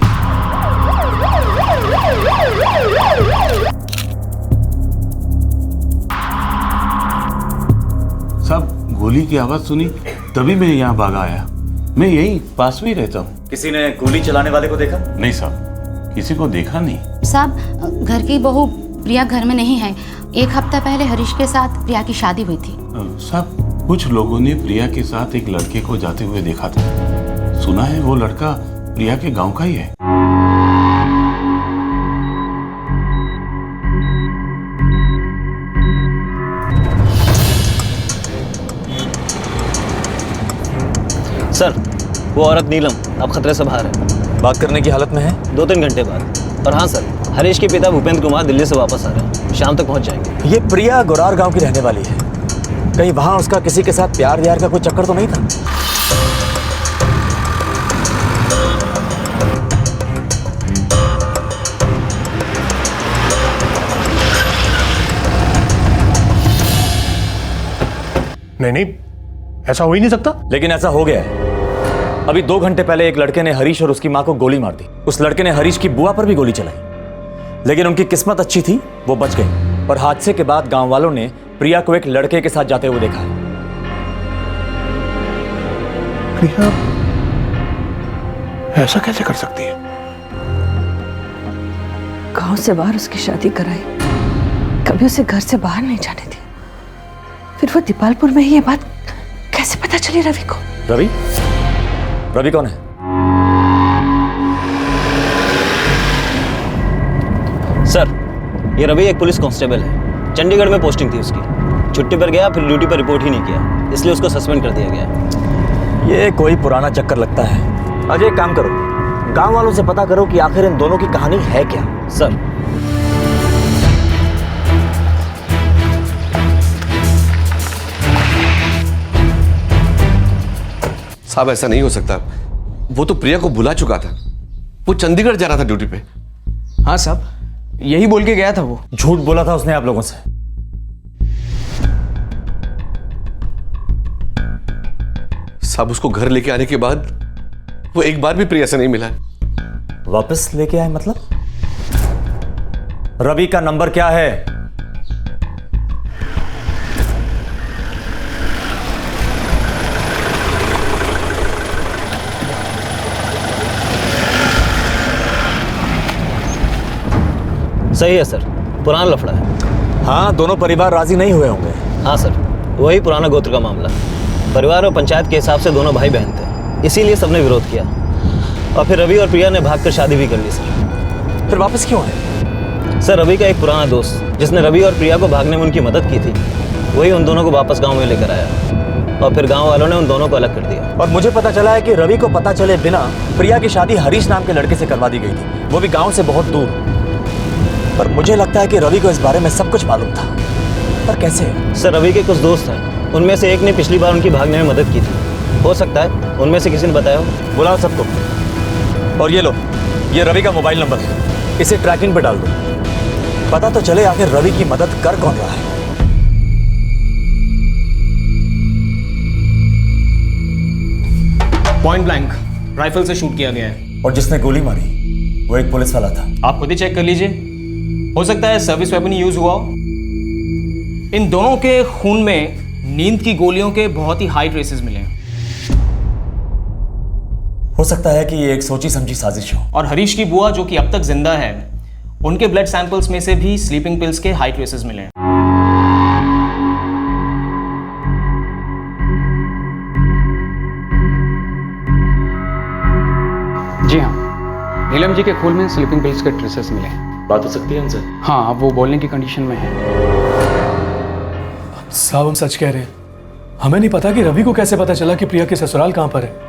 साहब, गोली की आवाज सुनी तभी मैं यहाँ भागा आया। मैं यही पास में ही रहता हूँ। किसी ने गोली चलाने वाले को देखा? नहीं साहब, किसी को देखा नहीं। साहब, घर की बहू प्रिया घर में नहीं है। 1 हफ्ता पहले हरीश के साथ प्रिया की शादी हुई थी। साहब, कुछ लोगों ने प्रिया के साथ एक लड़के को जाते हुए देखा था। सुना है वो लड़का प्रिया के गांव का ही है। सर, वो औरत नीलम अब खतरे से बाहर है। बात करने की हालत में है? 2-3 घंटे बाद। और हाँ सर, हरीश के पिता भूपेंद्र कुमार दिल्ली से वापस आ रहे हैं, शाम तक पहुंच जाएंगे। ये प्रिया गोरार गांव की रहने वाली है। कहीं वहां उसका किसी के साथ प्यार व्यार का कोई चक्कर तो नहीं था? नहीं, ऐसा हो ही नहीं सकता। लेकिन ऐसा हो गया है। अभी 2 घंटे पहले एक लड़के ने हरीश और उसकी मां को गोली मार दी। उस लड़के ने हरीश की बुआ पर भी गोली चलाई, लेकिन उनकी किस्मत अच्छी थी, वो बच गई। और हादसे के बाद गांव वालों ने प्रिया को एक लड़के के साथ जाते हुए देखा है। प्रिया ऐसा कैसे कर सकती है? गांव से बाहर उसकी शादी कराई, कभी उसे घर से बाहर नहीं जाने दी। फिर वो दीपालपुर में ही ये बात कैसे पता चली रवि को? रवि? रवि कौन है? सर, ये रवि एक पुलिस कांस्टेबल है। चंडीगढ़ में पोस्टिंग थी उसकी। छुट्टी पर गया, फिर ड्यूटी पर रिपोर्ट ही नहीं किया, इसलिए उसको सस्पेंड कर दिया गया। ये कोई पुराना चक्कर लगता है। अजय, एक काम करो, गांव वालों से पता करो कि आखिर इन दोनों की कहानी है क्या। सर, साहब, ऐसा नहीं हो सकता। वो तो प्रिया को बुला चुका था। वो चंडीगढ़ जा रहा था ड्यूटी पे। हाँ साहब, यही बोल के गया था वो। झूठ बोला था उसने आप लोगों से। साहब, उसको घर लेके आने के बाद वो एक बार भी प्रिया से नहीं मिला। वापस लेके आए मतलब? रवि का नंबर क्या है? सही है सर, पुराना लफड़ा है। हाँ, दोनों परिवार राजी नहीं हुए होंगे। हाँ सर, वही पुराना गोत्र का मामला। परिवार और पंचायत के हिसाब से दोनों भाई बहन थे, इसीलिए सबने विरोध किया। और फिर रवि और प्रिया ने भागकर शादी भी कर ली सर। फिर वापस क्यों है? सर, रवि का एक पुराना दोस्त जिसने रवि और प्रिया को भागने में उनकी मदद की थी, वही उन दोनों को वापस गाँव में लेकर आया और फिर गाँव वालों ने उन दोनों को अलग कर दिया। और मुझे पता चला है कि रवि को पता चले बिना प्रिया की शादी हरीश नाम के लड़के से करवा दी गई थी, वो भी गाँव से बहुत दूर। पर मुझे लगता है कि रवि को इस बारे में सब कुछ मालूम था। पर कैसे? सर, रवि के कुछ दोस्त हैं, उनमें से एक ने पिछली बार उनकी भागने में मदद की थी। हो सकता है उनमें से किसी ने बताया हो। बुलाओ सबको। और ये लो, ये रवि का मोबाइल नंबर है, इसे ट्रैकिंग पे डाल दो, पता तो चले आखिर रवि की मदद कर कौन रहा है। पॉइंट ब्लैंक राइफल से शूट किया गया है। और जिसने गोली मारी वो एक पुलिस वाला था। आप खुद ही चेक कर लीजिए, हो सकता है सर्विस वेपन यूज हुआ हो। इन दोनों के खून में नींद की गोलियों के बहुत ही हाई ट्रेसेस मिले हैं। हो सकता है कि ये एक सोची समझी साजिश हो। और हरीश की बुआ जो कि अब तक जिंदा है, उनके ब्लड सैंपल्स में से भी स्लीपिंग पिल्स के हाई ट्रेसेस मिले हैं। जी हाँ, नीलम जी के खून में स्लीपिंग पिल्स के ट्रेसेस मिले हैं। बात हो सकती है उनसे? हाँ, अब वो बोलने की कंडीशन में है। साहब हम सच कह रहे हैं, हमें नहीं पता कि रवि को कैसे पता चला कि प्रिया के ससुराल कहाँ पर है।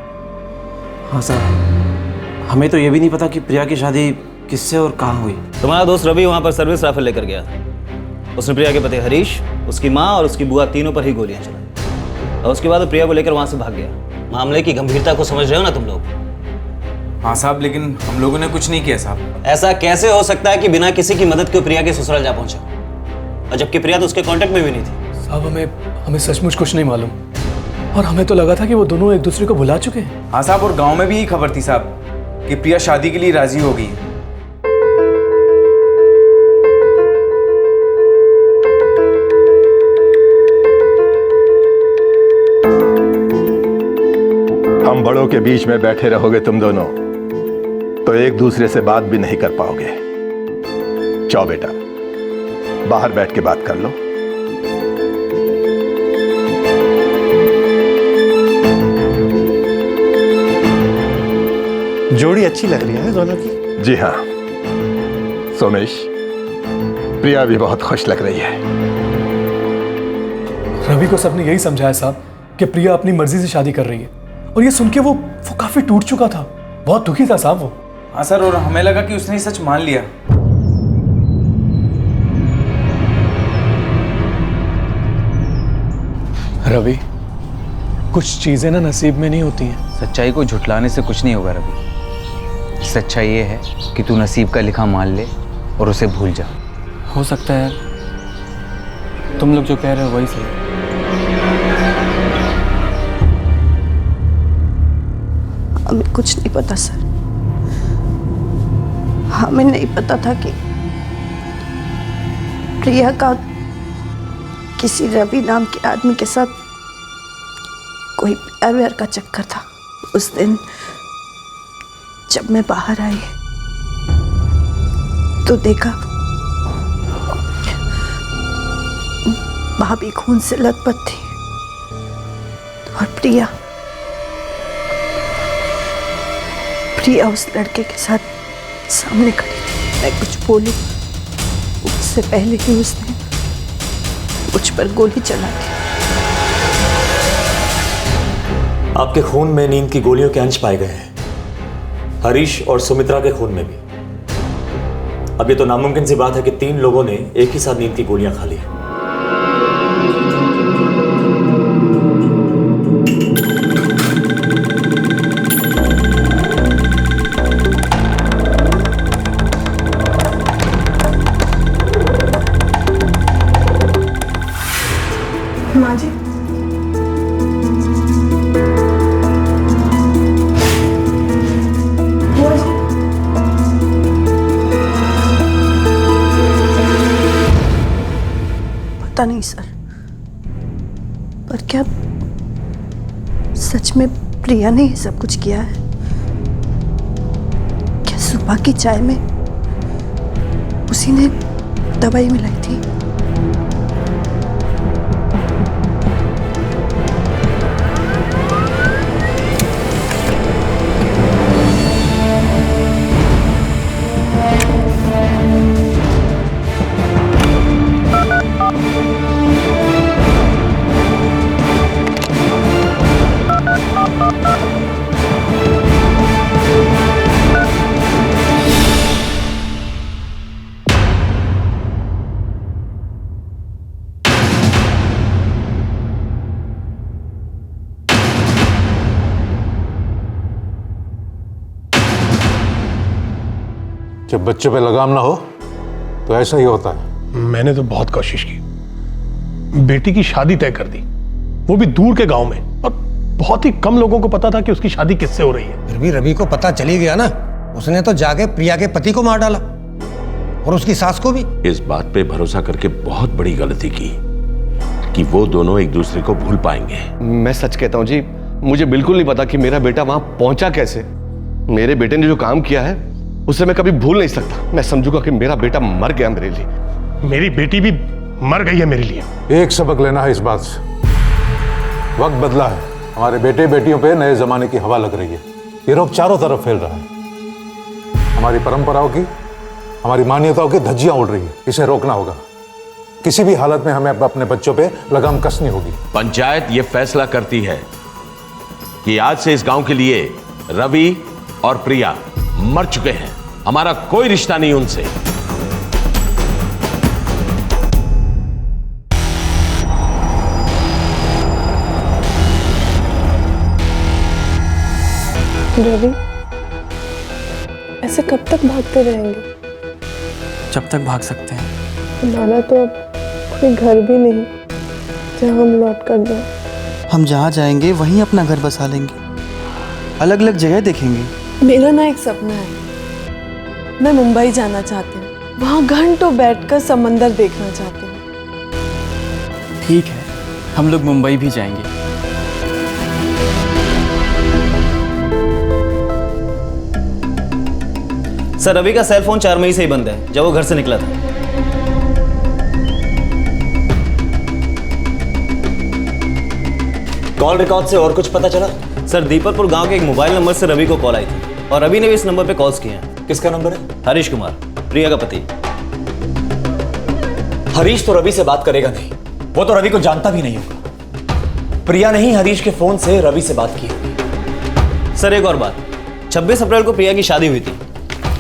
हाँ साहब, हमें तो ये भी नहीं पता कि प्रिया की शादी किससे और कहाँ हुई। तुम्हारा दोस्त रवि वहाँ पर सर्विस राइफल लेकर गया था। उसने प्रिया के पति हरीश, उसकी माँ और उसकी बुआ तीनों पर ही गोलियां चलाई और उसके बाद वो प्रिया को लेकर वहाँ से भाग गया। मामले की गंभीरता को समझ रहे हो ना तुम लोग? हाँ साहब, लेकिन हम लोगों ने कुछ नहीं किया साहब। ऐसा कैसे हो सकता है कि बिना किसी की मदद के प्रिया के ससुराल जा पहुंचा, और जबकि प्रिया तो उसके कांटेक्ट में भी नहीं थी। साहब हमें सचमुच कुछ नहीं मालूम, और हमें तो लगा था कि वो दोनों एक दूसरे को भुला चुके हैं। हाँ साहब, और गांव में भी यही खबर थी साहब कि प्रिया शादी के लिए राजी हो गई है। हम बड़ों के बीच में बैठे रहोगे तुम दोनों तो एक दूसरे से बात भी नहीं कर पाओगे। जाओ बेटा, बाहर बैठ के बात कर लो। जोड़ी अच्छी लग रही है दोनों की। जी हाँ सोमेश, प्रिया भी बहुत खुश लग रही है। रवि को सबने यही समझाया साहब कि प्रिया अपनी मर्जी से शादी कर रही है, और ये सुन के वो काफी टूट चुका था, बहुत दुखी था साहब वो। हाँ सर, और हमें लगा कि उसने सच मान लिया। रवि, कुछ चीजें ना नसीब में नहीं होती हैं। सच्चाई को झुठलाने से कुछ नहीं होगा रवि। सच्चाई ये है कि तू नसीब का लिखा मान ले और उसे भूल जा। हो सकता है तुम लोग जो कह रहे हो वही सही। हमें कुछ नहीं पता सर। हमें नहीं पता था कि प्रिया का किसी रवि नाम के आदमी के साथ कोई प्यार व्यार का चक्कर था। उस दिन जब मैं बाहर आई तो देखा भाभी खून से लथपथ थी और प्रिया उस लड़के के साथ सामने खड़ी थी। मैं कुछ बोलूं उससे पहले ही उसने मुझ पर गोली चला दी। आपके खून में नींद की गोलियों के अंश पाए गए हैं, हरीश और सुमित्रा के खून में भी। अब ये तो नामुमकिन सी बात है कि 3 लोगों ने एक ही साथ नींद की गोलियां खा ली। माँ जी, पता नहीं सर, पर क्या सच में प्रिया ने ये सब कुछ किया है? क्या सुबह की चाय में उसी ने दवाई मिलाई थी? जब बच्चे पे लगाम ना हो तो ऐसा ही होता है। मैंने तो बहुत कोशिश की, बेटी की शादी तय कर दी, वो भी दूर के गांव में, और बहुत ही कम लोगों को पता था कि उसकी शादी किससे हो रही है। फिर भी रवि को पता चली गया ना, उसने तो जाके प्रिया के पति को मार डाला और उसकी सास को भी। इस बात पे भरोसा करके बहुत बड़ी गलती की कि वो दोनों एक दूसरे को भूल पाएंगे। मैं सच कहता हूँ जी, मुझे बिल्कुल नहीं पता कि मेरा बेटा वहां पहुंचा कैसे। मेरे बेटे ने जो काम किया है उसे मैं कभी भूल नहीं सकता। मैं समझूंगा कि मेरा बेटा मर गया मेरे लिए। मेरी बेटी भी मर गई है मेरे लिए। एक सबक लेना है इस बात से, वक्त बदला है, हमारे बेटे बेटियों पे नए जमाने की हवा लग रही है। ये रोग चारों तरफ फैल रहा है, हमारी परंपराओं की, हमारी मान्यताओं की धज्जियां उड़ रही है। इसे रोकना होगा। किसी भी हालत में हमें अपने बच्चों पे लगाम कसनी होगी। पंचायत ये फैसला करती है कि आज से इस गांव के लिए रवि और प्रिया मर चुके हैं। हमारा कोई रिश्ता नहीं उनसे। रवि, ऐसे कब तक भागते रहेंगे? जब तक भाग सकते हैं। हमारा तो अब कोई घर भी नहीं जहाँ हम लौट कर जाए। हम जहाँ जाएंगे वहीं अपना घर बसा लेंगे, अलग अलग जगह देखेंगे। मेरा ना एक सपना है, मैं मुंबई जाना चाहती हूँ, वहाँ घंटों बैठकर समंदर देखना चाहती हूँ। ठीक है, हम लोग मुंबई भी जाएंगे। सर, रवि का सेल फोन 4 मई से ही बंद है, जब वो घर से निकला था। कॉल रिकॉर्ड से और कुछ पता चला? सर, दीपकपुर गांव के एक मोबाइल नंबर से रवि को कॉल आई थी और रवि ने भी इस नंबर पे कॉल्स किए हैं। किसका नंबर है? हरीश कुमार, प्रिया का पति। हरीश तो रवि से बात करेगा नहीं, वो तो रवि को जानता भी नहीं होगा। प्रिया ने ही हरीश के फोन से रवि से बात की होगी। सर, एक और बात, 26 अप्रैल को प्रिया की शादी हुई थी,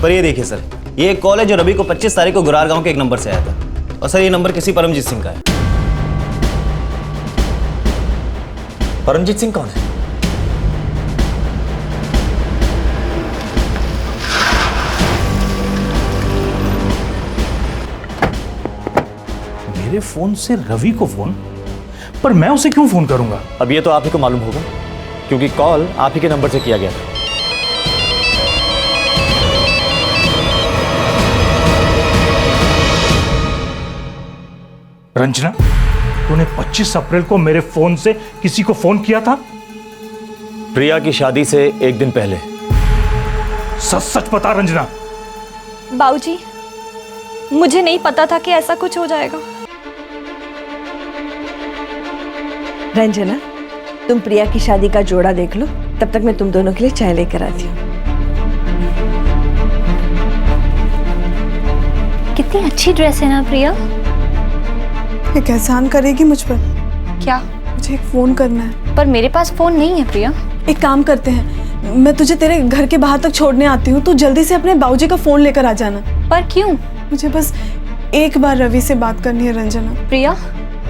पर ये देखिए सर, ये एक कॉल है जो रवि को 25 तारीख को गुरार गांव के एक नंबर से आया था। और सर, ये नंबर किसी परमजीत सिंह का है। परमजीत सिंह कौन है? मेरे फोन से रवि को फोन, पर मैं उसे क्यों फोन करूंगा? अब ये तो आप ही को मालूम होगा, क्योंकि कॉल आप ही के नंबर से किया गया था। रंजना, तूने 25 अप्रैल को मेरे फोन से किसी को फोन किया था? प्रिया की शादी से एक दिन पहले। सच सच बता रंजना। बाबूजी, मुझे नहीं पता था कि ऐसा कुछ हो जाएगा। रंजना, तुम प्रिया की शादी का जोड़ा देख लो, तब तक मैं तुम दोनों के लिए चाय लेकर आती हूँ। कितनी अच्छी ड्रेस है ना प्रिया। एक एहसान करेगी मुझ पर? क्या? मुझे एक फोन करना है। पर मेरे पास फोन नहीं है प्रिया। एक काम करते हैं, मैं तुझे तेरे घर के बाहर तक छोड़ने आती हूँ, तू जल्दी से अपने बाबूजी का फोन लेकर आ जाना। पर क्यों? मुझे बस एक बार रवि से बात करनी है रंजना। प्रिया,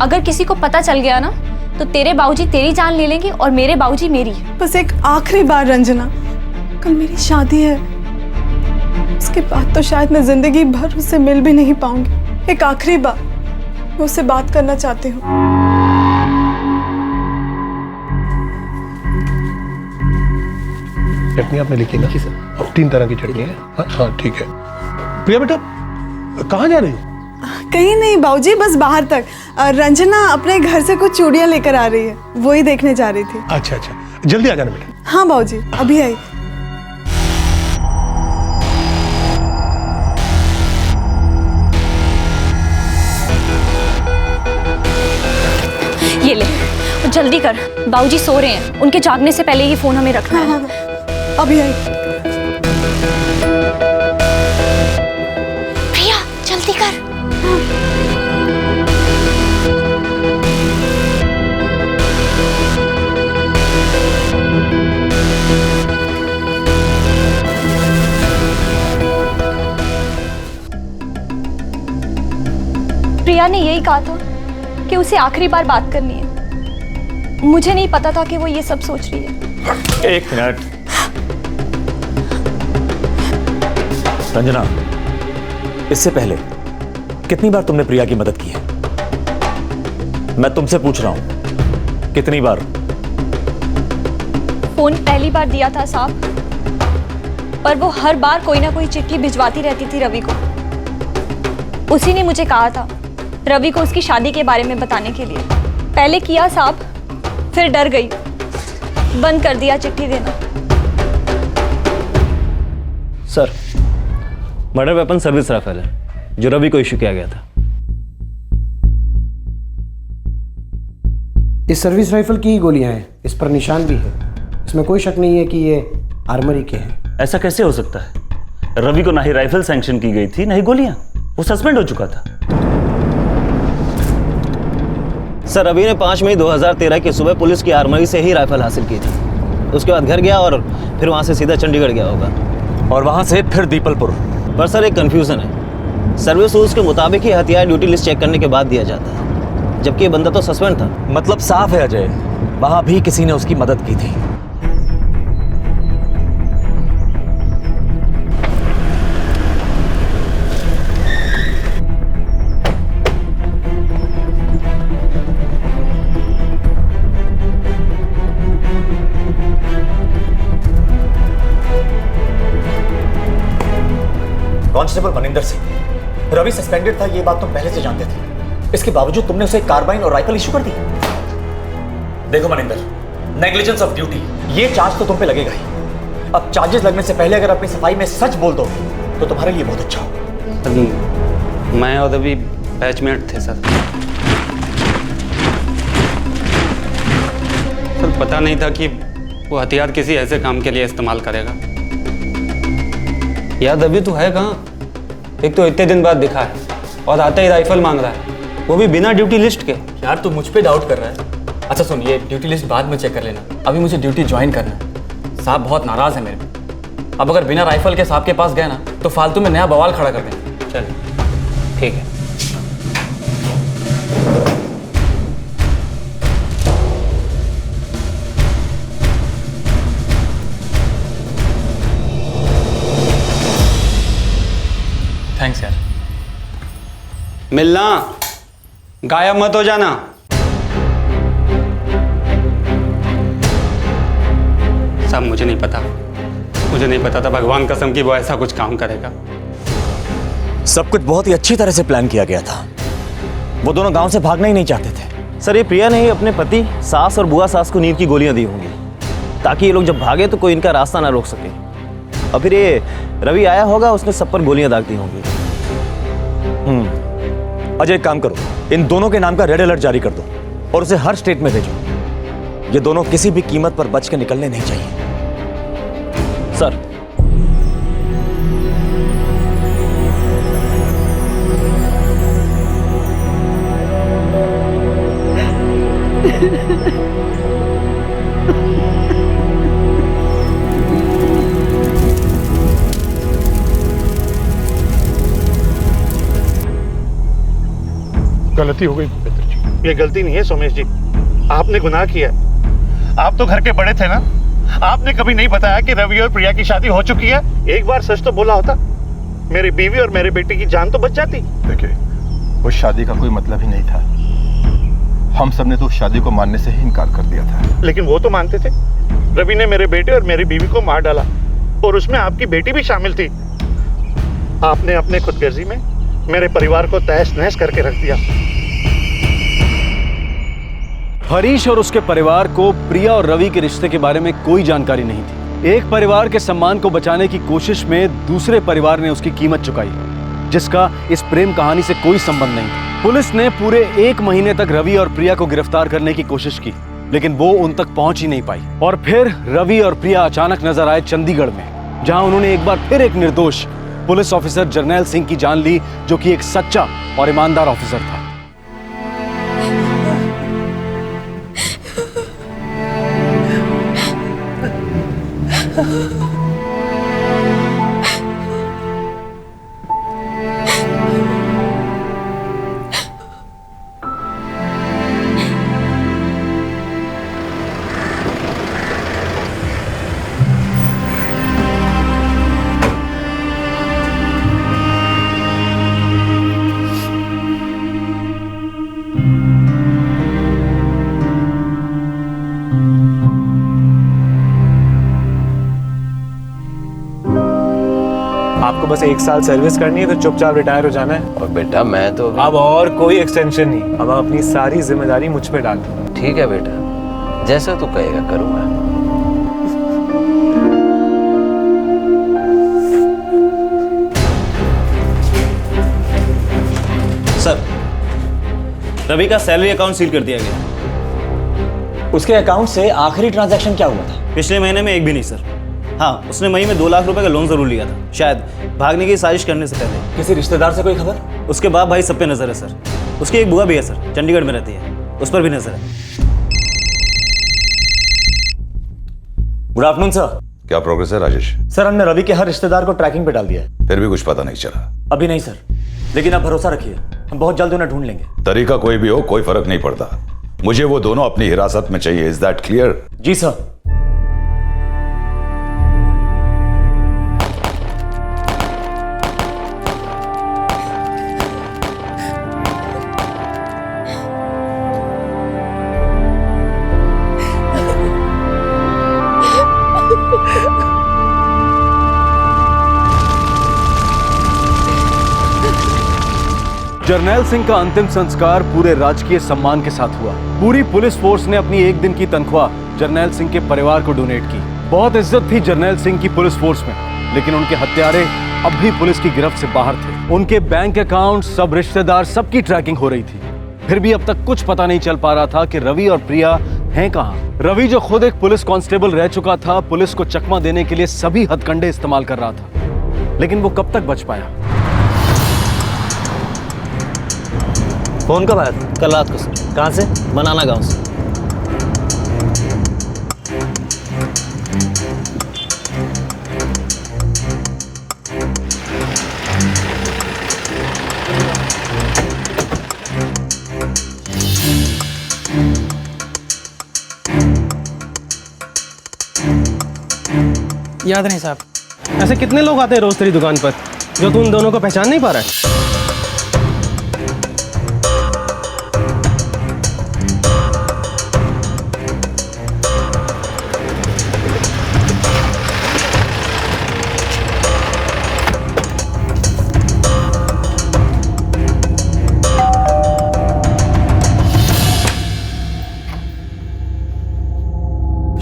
अगर किसी को पता चल गया ना तो तेरे बाबूजी तेरी जान ले लेंगे और मेरे बाबूजी मेरी। बस एक आखिरी बार रंजना, कल मेरी शादी है, उसके बाद तो शायद मैं जिंदगी भर उससे मिल भी नहीं पाऊंगी। एक आखिरी बार मैं उससे बात करना चाहती हूँ। चटनी आपने लिखी ना? अब 3 तरह की चटनी है। हाँ ठीक है। प्रिया बेटा, कहाँ जा रही है? कहीं नहीं बाबूजी, बस बाहर तक। रंजना अपने घर से कुछ चूड़ियाँ लेकर आ रही है, वो ही देखने जा रही थी। अच्छा अच्छा, जल्दी आ जाना बेटा। हाँ बाबूजी, अभी आई। ये ले, जल्दी कर, बाबूजी सो रहे हैं, उनके जागने से पहले ही फोन हमें रखना है। हाँ, अभी आई। प्रिया, जल्दी कर। प्रिया ने यही कहा था कि उसे आखिरी बार बात करनी है। मुझे नहीं पता था कि वो ये सब सोच रही है। एक मिनट रंजना, इससे पहले कितनी बार तुमने प्रिया की मदद की है? मैं तुमसे पूछ रहा हूं, कितनी बार? फोन पहली बार दिया था साहब, पर वो हर बार कोई ना कोई चिट्ठी भिजवाती रहती थी रवि को। उसी ने मुझे कहा था रवि को उसकी शादी के बारे में बताने के लिए। पहले किया साहब, फिर डर गई, बंद कर दिया चिट्ठी देना। Sir, murder weapon service rifle है जो रवि को इश्यू किया गया था। इस सर्विस राइफल की ही गोलियां हैं, इस पर निशान भी है। इसमें कोई शक नहीं है कि ये आर्मरी के हैं। ऐसा कैसे हो सकता है? रवि को ना ही राइफल सैंक्शन की गई थी ना ही गोलियां। वो सस्पेंड हो चुका था। सर, रवि ने 5 मई 2013 की सुबह पुलिस की आर्मरी से ही राइफल हासिल की थी। उसके बाद घर गया और फिर वहां से सीधा चंडीगढ़ गया होगा और वहां से फिर दीपलपुर। पर सर, एक कंफ्यूजन है। सर्विस रूल्स के मुताबिक ही हथियार ड्यूटी लिस्ट चेक करने के बाद दिया जाता है, जबकि ये बंदा तो सस्पेंड था। मतलब साफ है अजय, वहां भी किसी ने उसकी मदद की थी। कांस्टेबल मनिंदर सिंह, रवि सस्पेंडेड था, ये बात तुम पहले से जानते थे। इसके बावजूद तुमने उसे कार्बाइन और राइफल इशू कर दी। देखो मनिंदर, नेग्लिजेंस ऑफ ड्यूटी, ये चार्ज तो तुम पे लगेगा ही। अब चार्जेस लगने से पहले अगर अपनी सफाई में सच बोल दो तो तुम्हारे लिए बहुत अच्छा होगा। मैं और रवि बैचमेट थे सर। सर, पता नहीं था कि वो हथियार किसी ऐसे काम के लिए इस्तेमाल करेगा। यार रवि तू है कहाँ? एक तो इतने दिन बाद दिखा है और आते ही राइफल मांग रहा है, वो भी बिना ड्यूटी लिस्ट के। यार तू मुझ पे डाउट कर रहा है? अच्छा सुन, ये ड्यूटी लिस्ट बाद में चेक कर लेना, अभी मुझे ड्यूटी ज्वाइन करना है। साहब बहुत नाराज है मेरे पे। अब अगर बिना राइफल के साहब के पास गए ना तो फालतू में नया बवाल खड़ा कर देंगे। चल ठीक है। थैंक्स यार। मिलना, गायब मत हो जाना। सब मुझे नहीं पता था भगवान कसम की वो ऐसा कुछ काम करेगा। सब कुछ बहुत ही अच्छी तरह से प्लान किया गया था। वो दोनों गांव से भागना ही नहीं चाहते थे। सर, ये प्रिया ने ही अपने पति, सास और बुआ सास को नींद की गोलियां दी होंगी ताकि ये लोग जब भागे तो कोई इनका रास्ता ना रोक सके। और फिर ये रवि आया होगा, उसने सब पर गोलियां दाग दी होंगी। अजय, एक काम करो, इन दोनों के नाम का रेड अलर्ट जारी कर दो और उसे हर स्टेट में भेजो। ये दोनों किसी भी कीमत पर बच के निकलने नहीं चाहिए। सर, गलती हो गई भूपेंद्र जी। ये गलती नहीं है सोमेश जी, आपने गुनाह किया। आप तो घर के बड़े थे ना, आपने कभी नहीं बताया कि रवि और प्रिया की शादी हो चुकी है। एक बार सच तो बोला होता, मेरी बीवी और मेरे बेटे की जान तो बच जाती। देखिए, उस शादी का कोई मतलब ही नहीं था। हम सब ने तो उस शादी को मानने से ही इनकार कर दिया था। लेकिन वो तो मानते थे। रवि ने मेरे बेटे और मेरी बीवी को मार डाला और उसमें आपकी बेटी भी शामिल थी। आपने अपने खुदगर्जी में मेरे परिवार को तहस नहस करके रख दिया। हरीश और उसके परिवार को प्रिया और रवि के रिश्ते के बारे में कोई जानकारी नहीं थी। एक परिवार के सम्मान को बचाने की कोशिश में दूसरे परिवार ने उसकी कीमत चुकाई, जिसका इस प्रेम कहानी से कोई संबंध नहीं था। पुलिस ने पूरे 1 महीने तक रवि और प्रिया को गिरफ्तार करने की कोशिश की, लेकिन वो उन तक पहुंच ही नहीं पाई। और फिर रवि और प्रिया अचानक नजर आए चंडीगढ़ में, जहां उन्होंने एक बार फिर एक निर्दोष पुलिस ऑफिसर जर्नैल सिंह की जान ली, जो कि एक सच्चा और ईमानदार ऑफिसर था। आपको बस 1 साल सर्विस करनी है तो चुपचाप रिटायर हो जाना है। और बेटा मैं तो अब और कोई एक्सटेंशन नहीं, अब अपनी सारी जिम्मेदारी मुझ पे डाल दो। ठीक है बेटा, जैसा तू कहेगा करूंगा। सर, रवि का सैलरी अकाउंट सील कर दिया गया। उसके अकाउंट से आखिरी ट्रांजैक्शन क्या हुआ था? पिछले महीने में एक भी नहीं सर। हाँ, उसने मई में 2 लाख रुपए का लोन जरूर लिया था, शायद भागने की साजिश करने से पहले। किसी रिश्तेदार से कोई खबर? उसके बाप भाई सब पे नजर है सर। उसकी एक बुआ भी है सर, चंडीगढ़ में रहती है, उस पर भी नजर है। Good afternoon sir. क्या प्रोग्रेस है राजेश? सर, हमने रवि के हर रिश्तेदार को ट्रैकिंग पे डाल दिया है। फिर भी कुछ पता नहीं चला? अभी नहीं सर, लेकिन आप भरोसा रखिए, हम बहुत जल्द उन्हें ढूंढ लेंगे। तरीका कोई भी हो, कोई फर्क नहीं पड़ता। मुझे वो दोनों अपनी हिरासत में चाहिए। Is that clear? जी सर। जर्नैल सिंह का अंतिम संस्कार पूरे राजकीय सम्मान के साथ हुआ। पूरी पुलिस फोर्स ने अपनी एक दिन की तनख्वाह जर्नैल सिंह के परिवार को डोनेट की। बहुत इज्जत थी जर्नैल सिंह की पुलिस फोर्स में, लेकिन उनके हत्यारे अब भी पुलिस की गिरफ्त से बाहर थे। उनके बैंक अकाउंट, सब रिश्तेदार, सबकी ट्रैकिंग हो रही थी। फिर भी अब तक कुछ पता नहीं चल पा रहा था कि रवि और प्रिया हैं कहां। रवि, जो खुद एक पुलिस कांस्टेबल रह चुका था, पुलिस को चकमा देने के लिए सभी हथकंडे इस्तेमाल कर रहा था, लेकिन वो कब तक बच पाया? फोन कब आया था? कल रात को सर। कहाँ से? बनाना गांव से। याद नहीं साहब। ऐसे कितने लोग आते हैं रोज तेरी दुकान पर जो तू उन दोनों को पहचान नहीं पा रहा है?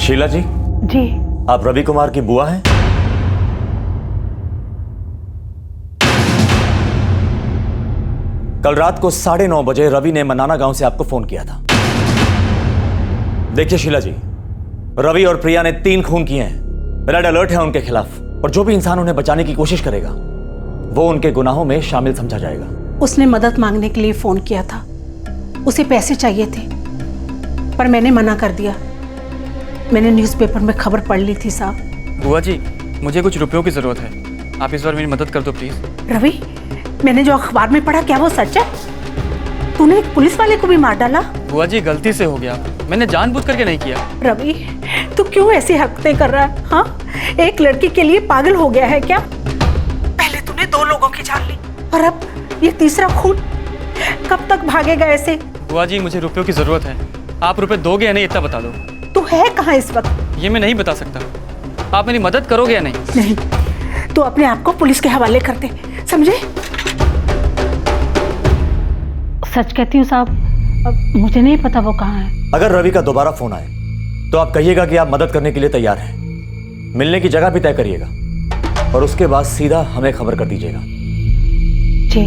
शीला जी। जी। आप रवि कुमार की बुआ हैं? कल रात को 9:30 बजे रवि ने मनाना गांव से आपको फोन किया था। देखिए शीला जी, रवि और प्रिया ने 3 खून किए हैं। रेड अलर्ट है उनके खिलाफ, और जो भी इंसान उन्हें बचाने की कोशिश करेगा वो उनके गुनाहों में शामिल समझा जाएगा। उसने मदद मांगने के लिए फोन किया था। उसे पैसे चाहिए थे, पर मैंने मना कर दिया। मैंने न्यूज़पेपर में खबर पढ़ ली थी साहब। बुआ जी, मुझे कुछ रुपयों की जरूरत है, आप इस बार मेरी मदद कर दो प्लीज। रवि, मैंने जो अखबार में पढ़ा, क्या वो सच है? तूने एक पुलिस वाले को भी मार डाला? बुआ जी, गलती से हो गया, मैंने जानबूझ करके नहीं किया। रवि, तू क्यों ऐसी हरकतें कर रहा है? हाँ, एक लड़की के लिए पागल हो गया है क्या? पहले तूने 2 लोगों की जान ली, और अब ये तीसरा खून। कब तक भागेगा ऐसे? बुआ जी, मुझे रुपयों की जरूरत है, आप रुपए दोगे या नहीं इतना बता दो। तू है कहाँ इस वक्त? ये मैं नहीं बता सकता, आप मेरी मदद करोगे या नहीं? नहीं, तू अपने आप को पुलिस के हवाले कर दे, समझे? सच कहती हूँ साहब, मुझे नहीं पता वो कहाँ है। अगर रवि का दोबारा फोन आए तो आप कहिएगा कि आप मदद करने के लिए तैयार हैं। मिलने की जगह भी तय करिएगा, और उसके बाद सीधा हमें खबर कर दीजिएगा। जी।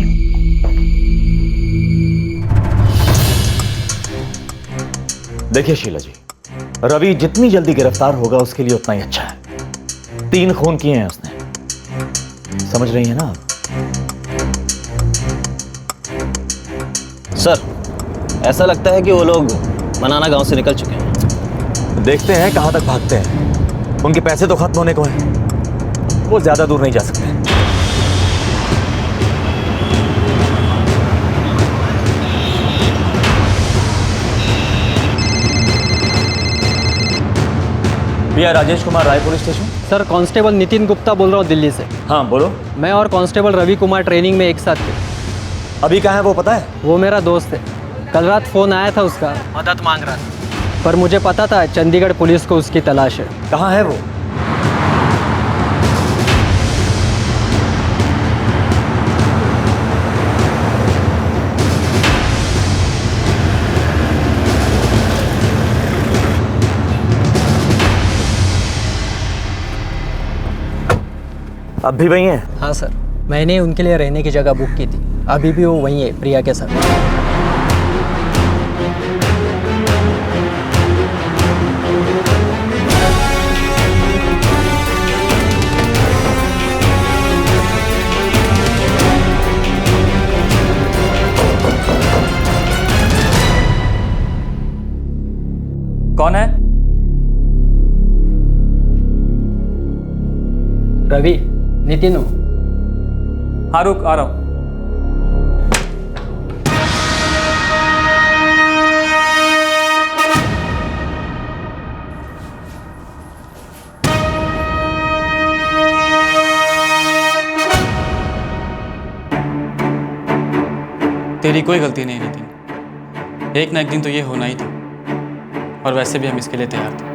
देखिए शीला जी, रवि जितनी जल्दी गिरफ्तार होगा उसके लिए उतना ही अच्छा है। 3 खून किए हैं उसने, समझ रही है ना आप? सर, ऐसा लगता है कि वो लोग मनाना गांव से निकल चुके हैं। देखते हैं कहां तक भागते हैं। उनके पैसे तो खत्म होने को हैं, वो ज्यादा दूर नहीं जा सकते। भैया, Rajesh Kumar, Rai police station. Sir, constable Nitin Gupta बोल रहा हूँ दिल्ली से। हाँ बोलो। मैं और कांस्टेबल रवि कुमार ट्रेनिंग में एक साथ थे। अभी कहाँ है वो पता है? वो मेरा दोस्त है, कल रात फोन आया था उसका, मदद मांग रहा था, पर मुझे पता था चंडीगढ़ पुलिस को उसकी तलाश है। कहाँ है वो? अब भी वही है? हाँ सर, मैंने उनके लिए रहने की जगह बुक की थी। अभी भी वो वहीं है प्रिया के साथ। कौन है? रवि, नितिन हूँ। हाँ रुक, आ रहा हूँ। तेरी कोई गलती नहीं नितिन, एक ना एक दिन तो ये होना ही था, और वैसे भी हम इसके लिए तैयार थे।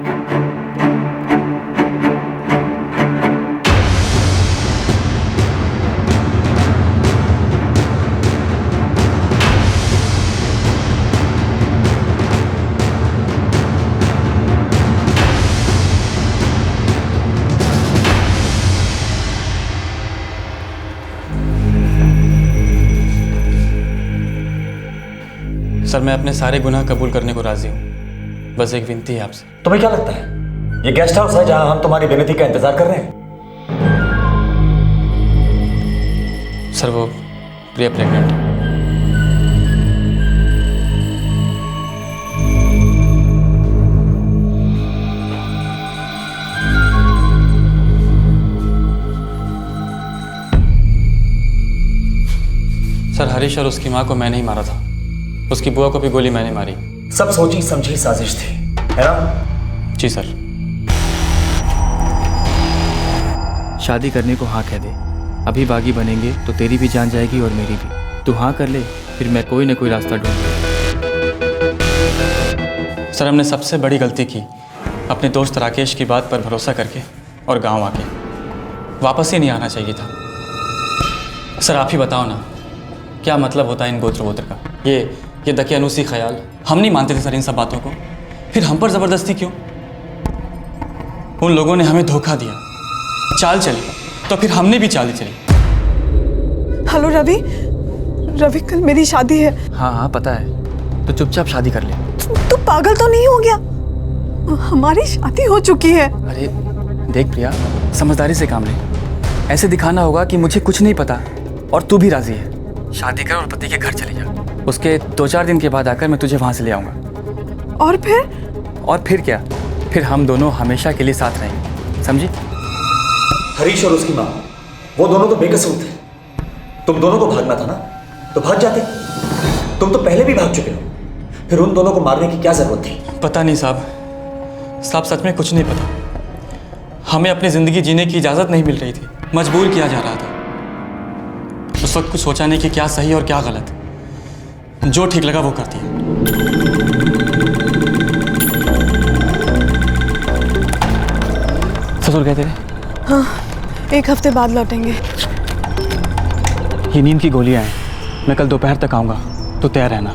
सर, मैं अपने सारे गुनाह कबूल करने को राजी हूँ, बस एक विनती है आपसे। तुम्हें क्या लगता है ये गेस्ट हाउस है जहां हम तुम्हारी विनती का इंतजार कर रहे हैं? सर, वो प्रिया प्रेग्नेंट है। सर, हरीश और उसकी माँ को मैंने ही मारा था, उसकी बुआ को भी गोली मैंने मारी। सब सोची समझी साजिश थी, है ना? जी सर। शादी करने को हाँ कह दे, अभी बागी बनेंगे तो तेरी भी जान जाएगी और मेरी भी। तू हाँ कर ले, फिर मैं कोई ना कोई रास्ता ढूंढूंगा। सर, हमने सबसे बड़ी गलती की अपने दोस्त राकेश की बात पर भरोसा करके और गांव आके। वापस ही नहीं आना चाहिए था। सर, आप ही बताओ ना, क्या मतलब होता है इन गोत्र वोत्र का? ये दकियानूसी ख्याल। हम नहीं मानते थे सर इन सब बातों को, फिर हम पर ज़बरदस्ती क्यों? उन लोगों ने हमें धोखा दिया, चाल चली, तो फिर हमने भी चाल चली। हेलो रवि, रवि कल मेरी शादी है। हाँ हाँ पता है, तो चुपचाप शादी कर ले। तू पागल तो नहीं हो गया? हमारी शादी हो चुकी है। अरे देख प्रिया, समझदारी से काम ले। ऐसे दिखाना होगा कि मुझे कुछ नहीं पता और तू भी राजी है। शादी कर और पति के घर चले जा। उसके 2-4 दिन के बाद आकर मैं तुझे वहां से ले आऊंगा। और फिर? और फिर क्या? फिर हम दोनों हमेशा के लिए साथ रहेंगे, समझी? हरीश और उसकी माँ, वो दोनों तो बेकसूर थे। तुम दोनों को भागना था ना, तो भाग जाते। तुम तो पहले भी भाग चुके हो, फिर उन दोनों को मारने की क्या जरूरत थी? पता नहीं साहब, सच में कुछ नहीं पता। हमें अपनी जिंदगी जीने की इजाजत नहीं मिल रही थी, मजबूर किया जा रहा था। उस वक्त कुछ सोचा नहीं कि क्या सही और क्या गलत। जो ठीक लगा वो कर दिया। ससुर कहते रहे? हाँ, 1 हफ्ते बाद लौटेंगे। ये नींद की गोलियां हैं, मैं कल दोपहर तक आऊंगा, तो तैयार रहना।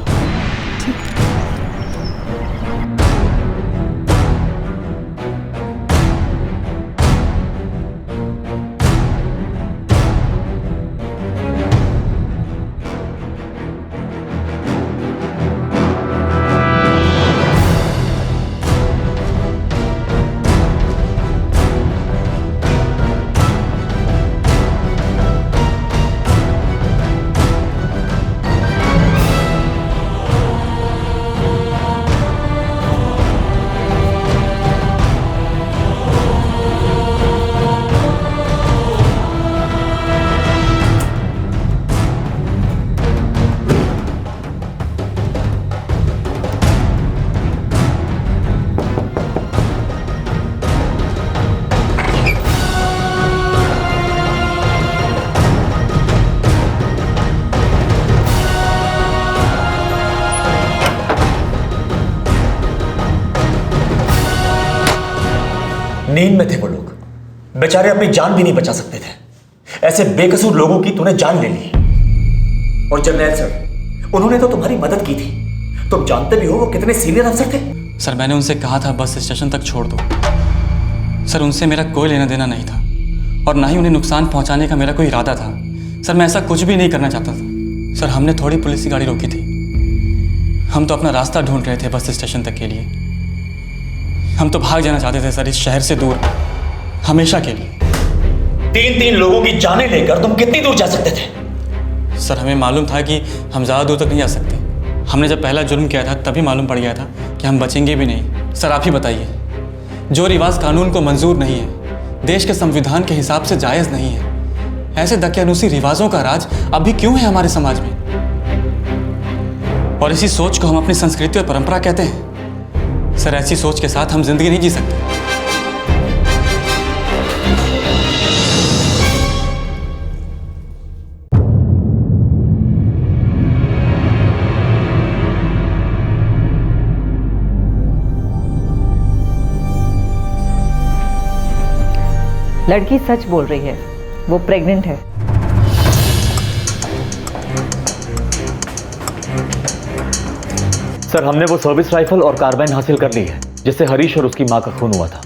नींद में थे वो लोग, बेचारे अपनी जान भी नहीं बचा सकते थे। ऐसे बेकसूर लोगों की तूने जान ले ली। और जर्नैल सर, उन्होंने तो तुम्हारी मदद की थी। तुम जानते भी हो वो कितने सीनियर अफसर थे। सर, मैंने उनसे कहा था बस स्टेशन तक छोड़ दो। सर, उनसे मेरा कोई लेना देना नहीं था और ना ही उन्हें नुकसान पहुंचाने का मेरा कोई इरादा था। सर, मैं ऐसा कुछ भी नहीं करना चाहता था। सर हमने थोड़ी पुलिस की गाड़ी रोकी थी, हम तो अपना रास्ता ढूंढ रहे थे बस स्टेशन तक के लिए। हम तो भाग जाना चाहते थे सर, इस शहर से दूर, हमेशा के लिए। 3-3 लोगों की जानें लेकर तुम कितनी दूर जा सकते थे? सर हमें मालूम था कि हम ज़्यादा दूर तक नहीं जा सकते। हमने जब पहला जुर्म किया था तभी मालूम पड़ गया था कि हम बचेंगे भी नहीं। सर आप ही बताइए, जो रिवाज कानून को मंजूर नहीं है, देश के संविधान के हिसाब से जायज़ नहीं है, ऐसे दकियानूसी रिवाजों का राज अभी क्यों है हमारे समाज में? और इसी सोच को हम अपनी संस्कृति और परंपरा कहते हैं। सर ऐसी सोच के साथ हम जिंदगी नहीं जी सकते। लड़की सच बोल रही है, वो प्रेग्नेंट है। सर हमने वो सर्विस राइफल और कार्बाइन हासिल कर ली है जिससे हरीश और उसकी मां का खून हुआ था।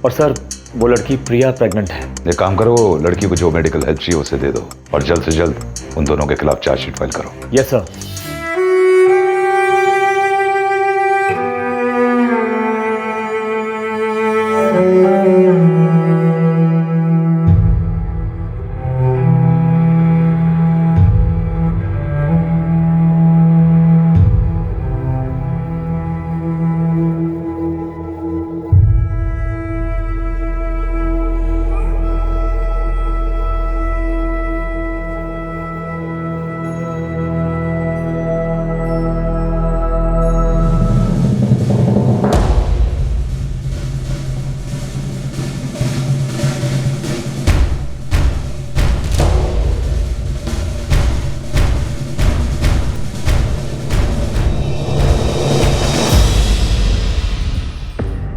और सर वो लड़की प्रिया प्रेग्नेंट है। एक काम करो, वो लड़की को जो मेडिकल हेल्प चाहिए उसे दे दो और जल्द से जल्द उन दोनों के खिलाफ चार्जशीट फाइल करो। Yes sir.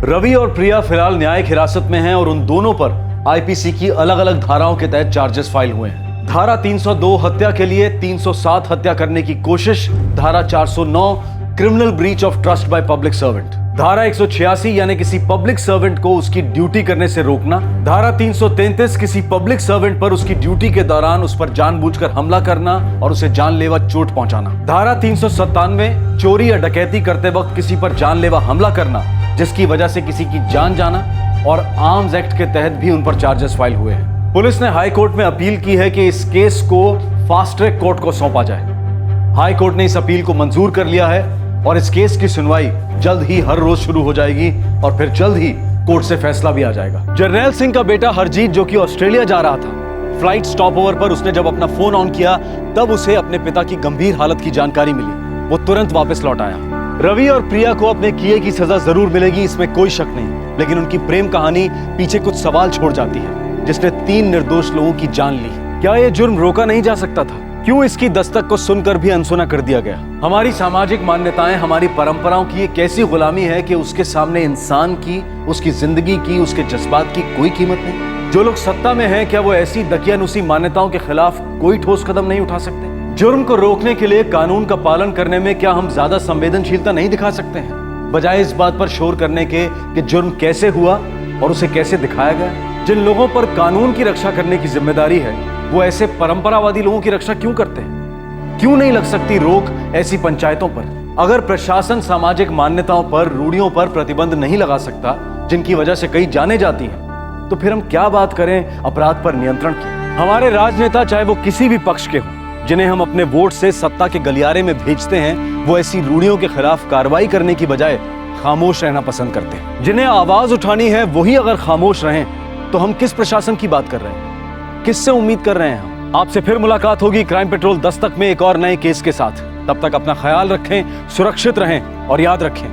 रवि और प्रिया फिलहाल न्यायिक हिरासत में हैं और उन दोनों पर आईपीसी की अलग अलग धाराओं के तहत चार्जेस फाइल हुए हैं। धारा 302 हत्या के लिए, 307 हत्या करने की कोशिश, धारा 409 criminal breach of trust by public servant, धारा 186 यानी किसी पब्लिक सर्वेंट को उसकी ड्यूटी करने से रोकना, धारा 333 किसी पब्लिक सर्वेंट पर उसकी ड्यूटी के दौरान उस पर जानबूझकर हमला करना और उसे जानलेवा चोट पहुंचाना, धारा 397 चोरी या डकैती करते वक्त किसी पर जानलेवा हमला करना जिसकी वजह से किसी की जान जाना, और आर्म्स एक्ट के तहत भी उन पर चार्जेस फाइल हुए हैं। पुलिस ने हाई कोर्ट में अपील की है कि इस केस को फास्ट ट्रैक कोर्ट को सौंपा जाए। हाई कोर्ट ने इस अपील को मंजूर कर लिया है और इस केस की सुनवाई जल्द ही हर रोज शुरू हो जाएगी और फिर जल्द ही कोर्ट से फैसला भी आ जाएगा। जर्नैल सिंह का बेटा हरजीत जो कि ऑस्ट्रेलिया जा रहा था, फ्लाइट स्टॉप ओवर पर उसने जब अपना फोन ऑन किया तब उसे अपने पिता की गंभीर हालत की जानकारी मिली। वो तुरंत वापस लौट आया। रवि और प्रिया को अपने किए की सजा जरूर मिलेगी, इसमें कोई शक नहीं, लेकिन उनकी प्रेम कहानी पीछे कुछ सवाल छोड़ जाती है, जिसने 3 निर्दोष लोगों की जान ली। क्या यह जुर्म रोका नहीं जा सकता था? क्यों इसकी दस्तक को सुनकर भी अनसुना कर दिया गया? हमारी सामाजिक मान्यताएं, हमारी परंपराओं की एक ऐसी गुलामी है कि उसके सामने इंसान की, उसकी जिंदगी की, उसके जज्बात की कोई कीमत नहीं। जो लोग सत्ता में हैं, क्या वो ऐसी दकियानूसी मान्यताओं के खिलाफ कोई ठोस कदम नहीं उठा सकते? जुर्म को रोकने के लिए कानून का पालन करने में क्या हम ज्यादा संवेदनशीलता नहीं दिखा सकते हैं, बजाय इस बात पर शोर करने के कि जुर्म कैसे हुआ और उसे कैसे दिखाया गया? जिन लोगों पर कानून की रक्षा करने की जिम्मेदारी है, वो ऐसे परंपरावादी लोगों की रक्षा क्यों करते हैं? क्यों नहीं लग सकती रोक ऐसी पंचायतों पर? अगर प्रशासन सामाजिक मान्यताओं पर, रूढ़ियों पर प्रतिबंध नहीं लगा सकता, जिनकी वजह से कई जाने जाती हैं, तो फिर हम क्या बात करें अपराध पर नियंत्रण की? हमारे राजनेता, चाहे वो किसी भी पक्ष के हों, जिन्हें हम अपने वोट से सत्ता के गलियारे में भेजते हैं, वो ऐसी रूढ़ियों के खिलाफ कार्रवाई करने की बजाय खामोश रहना पसंद करते हैं। जिन्हें आवाज उठानी है वही अगर खामोश रहें, तो हम किस प्रशासन की बात कर रहे हैं? किससे उम्मीद कर रहे हैं हम? आपसे फिर मुलाकात होगी क्राइम पेट्रोल दस्तक में एक और नए केस के साथ। तब तक अपना ख्याल रखें, सुरक्षित रहें और याद रखें,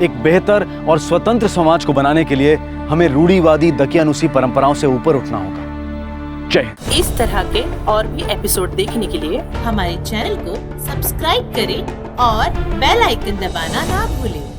एक बेहतर और स्वतंत्र समाज को बनाने के लिए हमें रूढ़िवादी दकियानूसी परंपराओं से ऊपर उठना होगा। जय। इस तरह के और भी एपिसोड देखने के लिए हमारे चैनल को सब्सक्राइब करें और बेल आइकन दबाना ना भूलें।